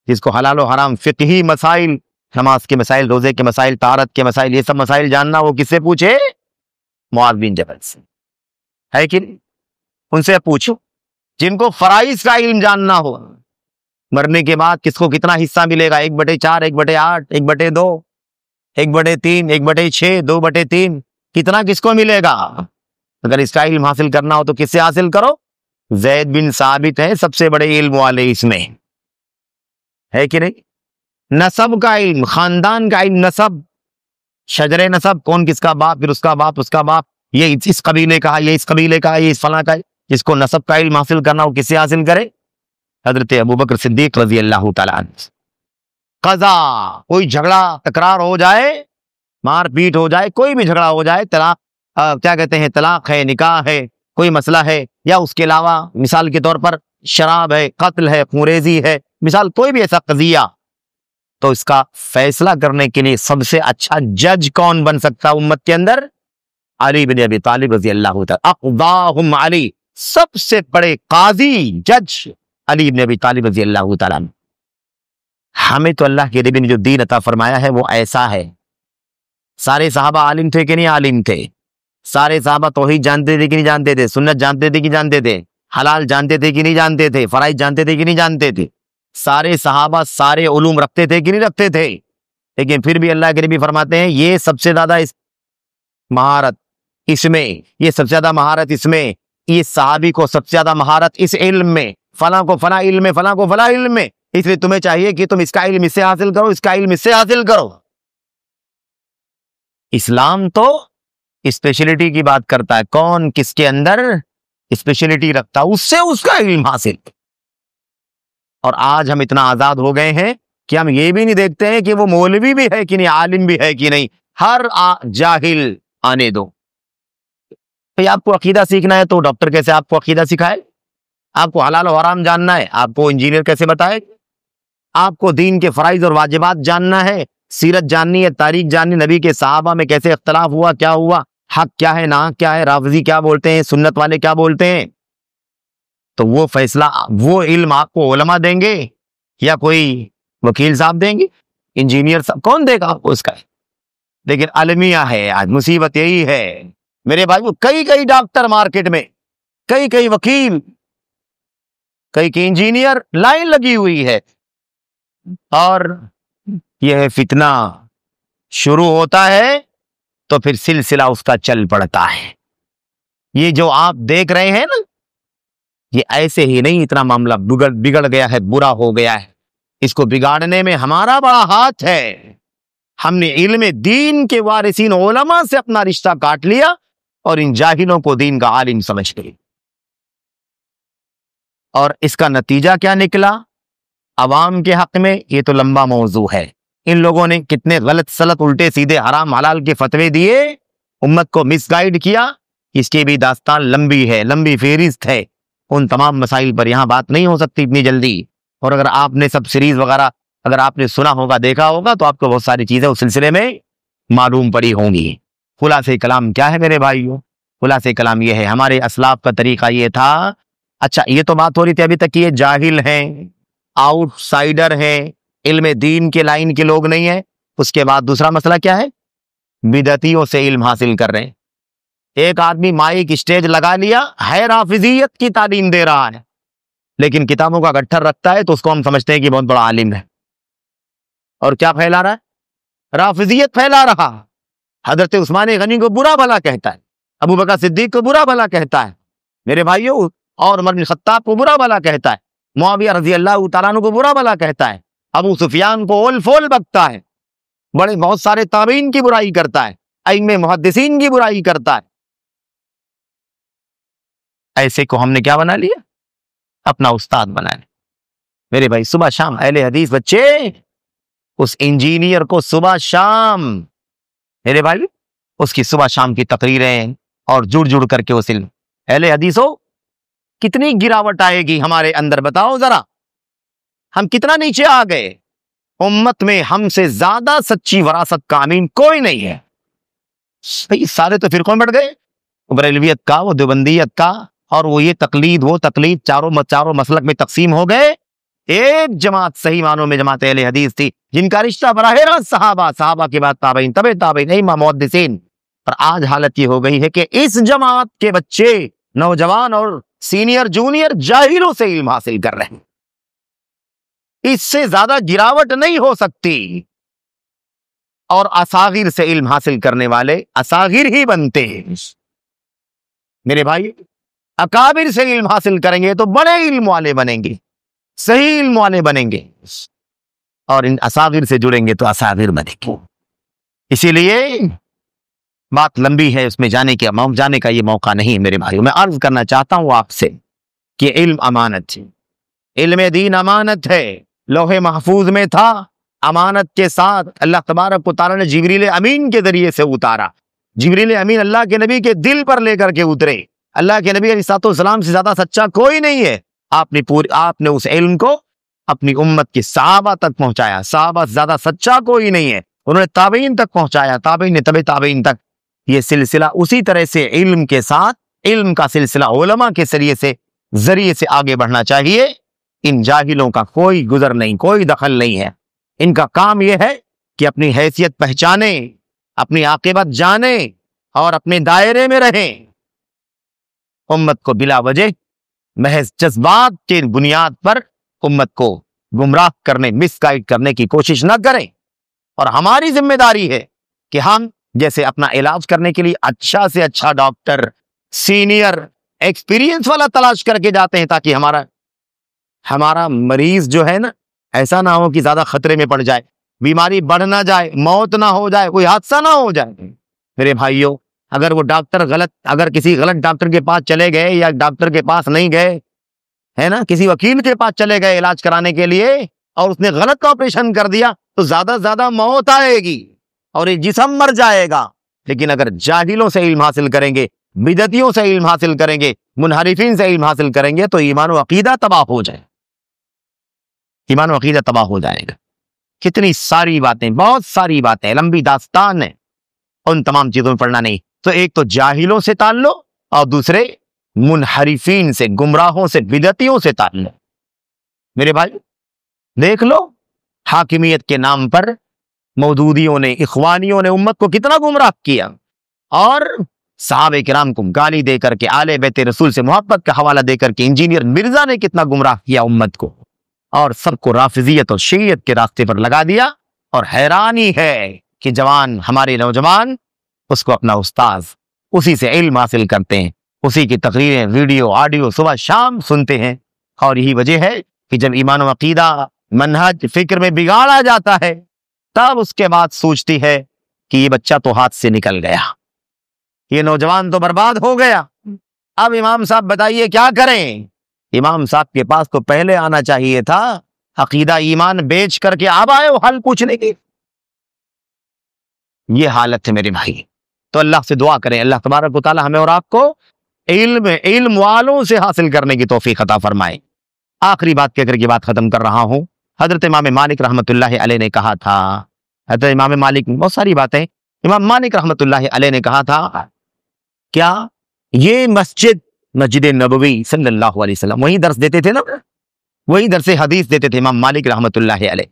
جس کو حلال و حرام, فقہی مسائل, نماز کے مسائل, روزے کے مسائل, طہارت کے مسائل, یہ سب مسائل جاننا, وہ کس سے پوچھے؟ معاذ بن جبل سے. ہے کہ نہیں؟ ان سے پوچھو. جن کو فرائض کا علم جاننا ہو, مرنے کے بعد کس کو کتنا حصہ ملے گا, 1/4, 1/8, 1/2, 1/3, 1/6, 2/3, کتنا کس کو ملے گا؟ اگر اس کا علم حاصل کرنا ہو تو کس سے حاصل کرو؟ زید بن ثابت ہے سب سے بڑے علم والے اس میں, ہے کہ نہیں؟ نسب کا علم, خاندان کا علم, نسب, شجر نسب, کون کس کا باپ, پھر اس کا باپ, اس کا باپ, یہ اس قبیلے کا, یہ اس قبیلے کا, یہ اس فلاں کا. جس کو نسب کا علم حاصل کرنا ہو کس سے حاصل کرے؟ حضرت ابوبکر صدیق رضی اللہ تعالیٰ عنہ. قضا, کوئی جھگڑا تکرار ہو جائے, مار پیٹ ہو جائے, کوئی بھی جھگڑا ہو جائے, طلاق کیا کہتے ہیں, طلاق ہے, نکاح ہے, کوئی مسئلہ ہے، یا اس کے علاوہ مثال کے طور پر شراب ہے، قتل ہے، خونریزی ہے، مثال کوئی بھی ایسا قضیہ، تو اس کا فیصلہ کرنے کے لیے سب سے اچھا جج کون بن سکتا امت کے اندر؟ علی بن ابی طالب رضی اللہ تعالی، اقضاہم علی، سب سے بڑے قاضی جج علی بن ابی طالب رضی اللہ تعالیٰ عنہ۔ ہمیں تو اللہ کے نبی نے جو دین عطا فرمایا ہے وہ ایسا ہے۔ سارے صحابہ عالم تھے کہ نہیں عالم تھے؟ سارے صحابہ توحید جانتے تھے کہ نہیں جانتے تھے؟ سنت جانتے تھے کہ جانتے تھے؟ حلال جانتے تھے کہ نہیں جانتے تھے؟ فرائض جانتے تھے کہ نہیں جانتے تھے؟ سارے صحابہ سارے علوم رکھتے تھے کہ نہیں رکھتے تھے؟ لیکن پھر بھی اللہ کے نبی فرماتے ہیں یہ سب سے زیادہ مہارت اس میں، یہ سب سے زیادہ مہارت اس میں، یہ صحابی کو سب سے زیادہ مہارت اس علم میں، فلاں کو فلاں علم میں، فلاں کو فلاں علم میں، اس لیے تمہیں چاہیے کہ تم اس کا علم اس سے حاصل کرو، اس کا علم اس سے حاصل کرو۔ اسلام تو اسپیشلٹی کی بات کرتا ہے، کون کس کے اندر اسپیشلٹی رکھتا اس سے اس کا علم حاصل۔ اور آج ہم اتنا آزاد ہو گئے ہیں کہ ہم یہ بھی نہیں دیکھتے ہیں کہ وہ مولوی بھی ہے کہ نہیں، عالم بھی ہے کہ نہیں، ہر جاہل آنے دو۔ بھئی آپ کو عقیدہ سیکھنا ہے تو ڈاکٹر کیسے آپ کو عقیدہ سکھائے؟ آپ کو حلال و حرام جاننا ہے، آپ کو انجینئر کیسے بتائے؟ آپ کو دین کے فرائض اور واجبات جاننا ہے، سیرت جاننی ہے، تاریخ جاننی، نبی کے صحابہ میں کیسے اختلاف ہوا، کیا ہوا، حق کیا ہے، ناحق کیا ہے، رافضی کیا بولتے ہیں، سنت والے کیا بولتے ہیں، تو وہ فیصلہ، وہ علم آپ کو علماء دیں گے یا کوئی وکیل صاحب دیں گے، انجینئر صاحب، کون دے گا آپ کو اس کا؟ لیکن المیہ ہے آج، مصیبت یہی ہے میرے بھائی، کئی ڈاکٹر مارکیٹ میں، کئی وکیل، کئی انجینئر، لائن لگی ہوئی ہے، اور یہ فتنہ شروع ہوتا ہے تو پھر سلسلہ اس کا چل پڑتا ہے۔ یہ جو آپ دیکھ رہے ہیں نا، یہ ایسے ہی نہیں، اتنا معاملہ بگڑ گیا ہے، برا ہو گیا ہے، اس کو بگاڑنے میں ہمارا بڑا ہاتھ ہے۔ ہم نے علم دین کے وارثین علماء سے اپنا رشتہ کاٹ لیا اور ان جاہلوں کو دین کا عالم سمجھ گئے، اور اس کا نتیجہ کیا نکلا عوام کے حق میں؟ یہ تو لمبا موضوع ہے۔ ان لوگوں نے کتنے غلط سلط الٹے سیدھے حرام حلال کے فتوے دیے، امت کو مس گائیڈ کیا، اس کی بھی داستان لمبی ہے، لمبی فہرست ہے، ان تمام مسائل پر یہاں بات نہیں ہو سکتی اتنی جلدی۔ اور اگر آپ نے سب سیریز وغیرہ اگر آپ نے سنا ہوگا، دیکھا ہوگا، تو آپ کو بہت ساری چیزیں اس سلسلے میں معلوم پڑی ہوں گی۔ خلاصہ کلام کیا ہے میرے بھائیوں؟ خلاصہ کلام یہ ہے، ہمارے اسلاف کا طریقہ یہ تھا۔ اچھا، یہ تو بات ہو رہی تھی ابھی تک کہ یہ جاہل ہیں، آؤٹ سائڈر ہیں، علم دین کے لائن کے لوگ نہیں ہیں۔ اس کے بعد دوسرا مسئلہ کیا ہے؟ بدعتیوں سے علم حاصل کر رہے ہیں۔ ایک آدمی مائک اسٹیج لگا لیا ہے، رافضیت کی تعلیم دے رہا ہے، لیکن کتابوں کا گٹھر رکھتا ہے، تو اس کو ہم سمجھتے ہیں کہ بہت بڑا عالم ہے، اور کیا پھیلا رہا ہے؟ رافضیت پھیلا رہا۔ حضرت عثمان غنی کو برا بھلا کہتا ہے، ابو بکر صدیق کو برا بھلا کہتا ہے میرے بھائیوں، اور عمر بن خطاب کو برا بھلا کہتا ہے، معاویہ رضی اللہ تعالیٰ عنہ کو برا بھلا کہتا ہے، ابو سفیان کو اول فول بکتا ہے، بہت سارے تابعین کی برائی کرتا ہے، ائمہ محدثین کی برائی کرتا ہے۔ ایسے کو ہم نے کیا بنا لیا؟ اپنا استاد بنا لیا۔ میرے بھائی، صبح شام اہل حدیث بچے، اس انجینئر کو صبح شام، میرے بھائی، اس کی صبح شام کی تقریریں اور جڑ کر کے اس علم، اہل حدیث ہو، کتنی گراوٹ آئے گی ہمارے اندر، بتاؤ ذرا، ہم کتنا نیچے آ گئے۔ امت میں ہم سے زیادہ سچی وراثت کا امین کوئی نہیں ہے۔ سارے تو فرقوں میں بڑھ گئے، بریلویت کا، وہ دیوبندیت کا، اور وہ یہ تقلید وہ تقلید، چاروں مسلک میں تقسیم ہو گئے۔ ایک جماعت صحیح معنوں میں جماعت اہل حدیث تھی، جن کا رشتہ براہ راست صحابہ کے بعد تابعین، تابعین، ائمہ محدثین۔ پر آج حالت یہ ہو گئی ہے کہ اس جماعت کے بچے، نوجوان اور سینئر جونیئر، جاہلوں سے علم حاصل کر رہے ہیں۔ اس سے زیادہ گراوٹ نہیں ہو سکتی، اور اصاغر سے علم حاصل کرنے والے اصاغر ہی بنتے ہیں میرے بھائی۔ اکابر سے علم حاصل کریں گے تو بڑے علم والے بنیں گے، صحیح علم والے بنیں گے، اور ان اصاغر سے جڑیں گے تو اصاغر بنیں گے۔ اسی لیے بات لمبی ہے، اس میں جانے کا یہ موقع نہیں میرے بھائیوں۔ میں عرض کرنا چاہتا ہوں آپ سے کہ علم امانت ہے، علم دین امانت ہے، لوح محفوظ میں تھا، امانت کے ساتھ اللہ تبارک و تعالیٰ نے جبریل امین کے ذریعے سے اتارا۔ جبریل امین اللہ کے نبی کے دل پر لے کر کے اترے، اللہ کے نبی علیہ السلام سے زیادہ سچا کوئی نہیں ہے۔ آپ نے اس علم کو اپنی امت کے صحابہ تک پہنچایا، صحابہ سے زیادہ سچا کوئی نہیں ہے، انہوں نے تابعین تک پہنچایا، تابعین نے تبع تابعین تک۔ یہ سلسلہ اسی طرح سے علم کے ساتھ، علم کا سلسلہ علماء کے ذریعے سے آگے بڑھنا چاہیے۔ ان جاہلوں کا کوئی گزر نہیں، کوئی دخل نہیں ہے۔ ان کا کام یہ ہے کہ اپنی حیثیت پہچانیں، اپنی عاقبت جانیں اور اپنے دائرے میں رہیں۔ امت کو بلا وجہ محض جذبات کے بنیاد پر امت کو گمراہ کرنے، مس گائیڈ کرنے کی کوشش نہ کریں۔ اور ہماری ذمہ داری ہے کہ ہم جیسے اپنا علاج کرنے کے لیے اچھا سے اچھا ڈاکٹر، سینئر، ایکسپیرینس والا تلاش کر کے جاتے ہیں تاکہ ہمارا مریض جو ہے نا ایسا نہ ہو کہ زیادہ خطرے میں پڑ جائے، بیماری بڑھ نہ جائے، موت نہ ہو جائے، کوئی حادثہ نہ ہو جائے۔ میرے بھائیوں، اگر وہ ڈاکٹر اگر کسی غلط ڈاکٹر کے پاس چلے گئے یا ڈاکٹر کے پاس نہیں گئے، ہے نا، کسی وکیل کے پاس چلے گئے علاج کرانے کے لیے اور اس نے غلط آپریشن کر دیا تو زیادہ موت آئے گی اور یہ جسم مر جائے گا۔ لیکن اگر جاہلوں سے علم حاصل کریں گے، بدعتیوں سے علم حاصل کریں گے، منحرفین سے علم حاصل کریں گے تو ایمان و عقیدہ تباہ ہو جائے، ایمان و عقیدہ تباہ ہو جائے گا۔ کتنی ساری باتیں، بہت ساری باتیں، لمبی داستان ہے، ان تمام چیزوں میں پڑھنا نہیں۔ تو ایک تو جاہلوں سے تعلق اور دوسرے منحرفین سے، گمراہوں سے، بدعتیوں سے تعلق۔ میرے بھائی دیکھ لو، حاکمیت کے نام پر مودودیوں نے، اخوانیوں نے امت کو کتنا گمراہ کیا، اور صحابہ کرام کو گالی دے کر کے، آل بیت رسول سے محبت کا حوالہ دے کر کے انجینئر مرزا نے کتنا گمراہ کیا امت کو، اور سب کو رافضیت اور شیعیت کے راستے پر لگا دیا۔ اور حیرانی ہے کہ ہمارے نوجوان اس کو اپنا استاذ، اسی سے علم حاصل کرتے ہیں، اسی کی تقریریں، ویڈیو، آڈیو صبح شام سنتے ہیں۔ اور یہی وجہ ہے کہ جب ایمان و عقیدہ، منہج، فکر میں بگاڑ آ جاتا ہے تب اس کے بعد سوچتی ہے کہ یہ بچہ تو ہاتھ سے نکل گیا، یہ نوجوان تو برباد ہو گیا، اب امام صاحب بتائیے کیا کریں۔ امام صاحب کے پاس تو پہلے آنا چاہیے تھا، عقیدہ ایمان بیچ کر کے اب آئے ہو حل پوچھنے کی۔ یہ حالت ہے میرے بھائی۔ تو اللہ سے دعا کریں، اللہ تبارک و تعالی ہمیں اور آپ کو علم والوں سے حاصل کرنے کی توفیق عطا فرمائے۔ آخری بات کہہ کر کے بات ختم کر رہا ہوں۔ حضرت امام مالک رحمۃ اللہ علیہ نے کہا تھا، حضرت امام مالک، بہت ساری باتیں، امام مالک رحمۃ اللہ علیہ نے کہا تھا، کیا یہ مسجد نبوی صلی اللہ علیہ وسلم، وہی درس دیتے تھے نا، وہی درس حدیث دیتے تھے امام مالک رحمۃ اللہ علیہ،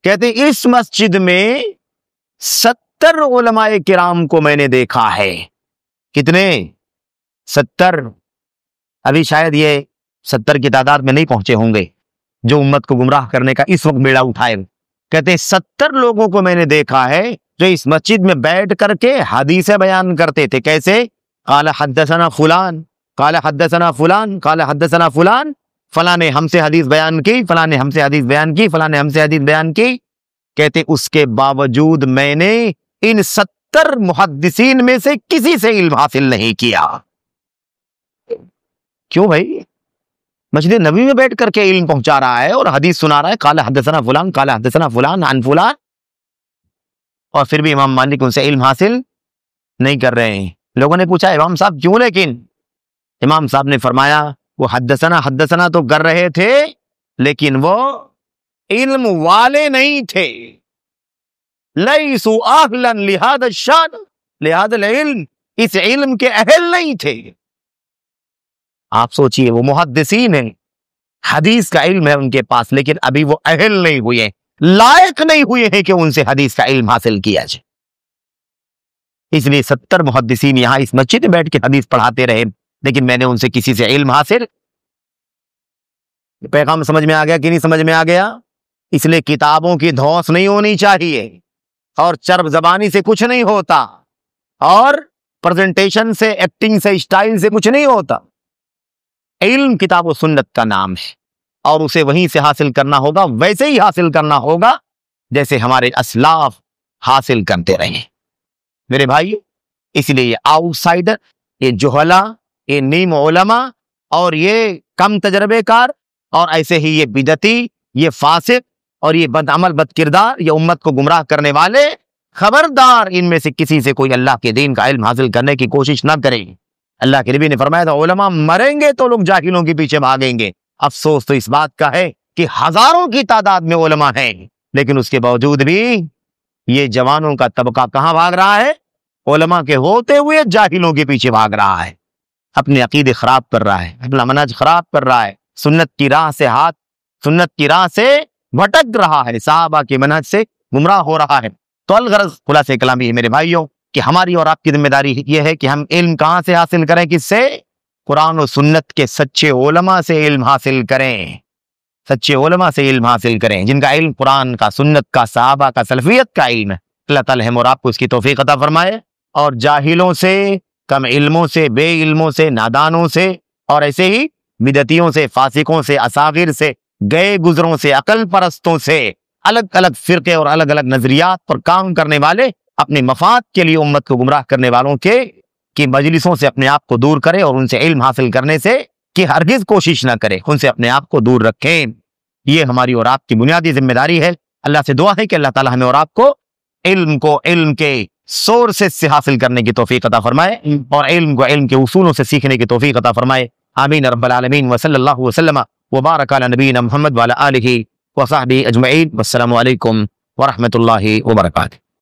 کہتے اس مسجد میں 70 علماء کرام کو میں نے دیکھا ہے۔ کتنے؟ 70۔ ابھی شاید یہ 70 کی تعداد میں نہیں پہنچے ہوں گے جو امت کو گمراہ کرنے کا اس وقت بیڑا اٹھائے۔ کہتے ہیں 70 لوگوں کو میں نے دیکھا ہے جو اس مسجد میں بیٹھ کر کے حدیثیں بیان کرتے تھے۔ کیسے؟ قال حدثنا فلان، قال حدثنا فلان، قال حدثنا فلان، فلاں نے ہم سے حدیث بیان کی، فلاں نے ہم سے حدیث بیان کی، فلاں نے ہم سے حدیث بیان کی۔ کہتے اس کے باوجود میں نے ان 70 محدثین میں سے کسی سے علم حاصل نہیں کیا۔ کیوں بھائی؟ مسجد نبوی میں بیٹھ کر کے علم پہنچا رہا ہے اور حدیث سنا رہا ہے، قال حدثنا فلان، قال حدثنا فلان عن فلان، اور پھر بھی امام مالک ان سے علم حاصل نہیں کر رہے ہیں۔ لوگوں نے پوچھا امام صاحب کیوں؟ لیکن امام صاحب نے فرمایا وہ حدثنا تو کر رہے تھے لیکن وہ علم والے نہیں تھے، لیسوا اہلا لہذا الشان، لہذا العلم، اس علم کے اہل نہیں تھے۔ آپ سوچئے وہ محدثین ہیں، حدیث کا علم ہے ان کے پاس، لیکن ابھی وہ اہل نہیں ہوئے، لائق نہیں ہوئے ہیں کہ ان سے حدیث کا علم حاصل کیا جائے۔ اس لیے 70 محدثین یہاں اس مسجد میں بیٹھ کے حدیث پڑھاتے رہے، لیکن میں نے ان سے کسی سے علم حاصل۔ پیغام سمجھ میں آ گیا کہ نہیں سمجھ میں آ گیا؟ اس لیے کتابوں کی دھوس نہیں ہونی چاہیے، اور چرب زبانی سے کچھ نہیں ہوتا، اور پریزنٹیشن سے، ایکٹنگ سے، اسٹائل سے کچھ نہیں ہوتا۔ علم کتاب و سنت کا نام ہے، اور اسے وہیں سے حاصل کرنا ہوگا، ویسے ہی حاصل کرنا ہوگا جیسے ہمارے اسلاف حاصل کرتے رہے۔ میرے بھائی، اس لیے یہ آؤٹ سائڈر، یہ جہلا، یہ نیم علماء، اور یہ کم تجربے کار، اور ایسے ہی یہ بدعتی، یہ فاسق، اور یہ بد عمل، بد کردار، یہ امت کو گمراہ کرنے والے، خبردار ان میں سے کسی سے کوئی اللہ کے دین کا علم حاصل کرنے کی کوشش نہ کرے۔ اللہ کے نبی نے فرمایا تھا علماء مریں گے تو لوگ جاہلوں کے پیچھے بھاگیں گے۔ افسوس تو اس بات کا ہے کہ ہزاروں کی تعداد میں علماء ہیں، لیکن اس کے باوجود بھی یہ جوانوں کا طبقہ کہاں بھاگ رہا ہے؟ علماء کے ہوتے ہوئے جاہلوں کے پیچھے بھاگ رہا ہے، اپنے عقیدے خراب کر رہا ہے، اپنا منہج خراب کر رہا ہے، سنت کی راہ سے بھٹک رہا ہے، صحابہ کے منہج سے گمراہ ہو رہا ہے۔ تو الغرض خلاصہ کلامی ہے میرے بھائیوں کہ ہماری اور آپ کی ذمہ داری یہ ہے کہ ہم علم کہاں سے حاصل کریں؟ کس سے؟ قرآن و سنت کے سچے علماء سے علم حاصل کریں، سچے علماء سے علم حاصل کریں، جن کا علم قرآن کا، سنت کا، صحابہ کا، سلفیت کا علم ہے۔ اللہ تعالیٰ ہم اور آپ کو اس کی توفیق عطا فرمائے، اور جاہلوں سے، کم علموں سے، بے علموں سے، نادانوں سے، اور ایسے ہی بدعتیوں سے، فاسقوں سے، اصاغر سے، گئے گزروں سے، عقل پرستوں سے، الگ الگ فرقے اور الگ الگ نظریات پر کام کرنے والے، اپنے مفاد کے لیے امت کو گمراہ کرنے والوں کی مجلسوں سے اپنے آپ کو دور کرے، اور ان سے علم حاصل کرنے سے کہ ہرگز کوشش نہ کرے، ان سے اپنے آپ کو دور رکھیں۔ یہ ہماری اور آپ کی بنیادی ذمہ داری ہے۔ اللہ سے دعا ہے کہ اللہ تعالیٰ ہمیں اور آپ کو علم کے سورسز سے حاصل کرنے کی توفیق عطا فرمائے، اور علم کو علم کے اصولوں سے سیکھنے کی توفیق عطا فرمائے۔ آمین رب العالمین، وصلی اللہ وسلم وبارک علی نبینا محمد وعلی آلہ وصحبہ اجمعین۔ والسلام علیکم ورحمۃ اللہ وبرکاتہ۔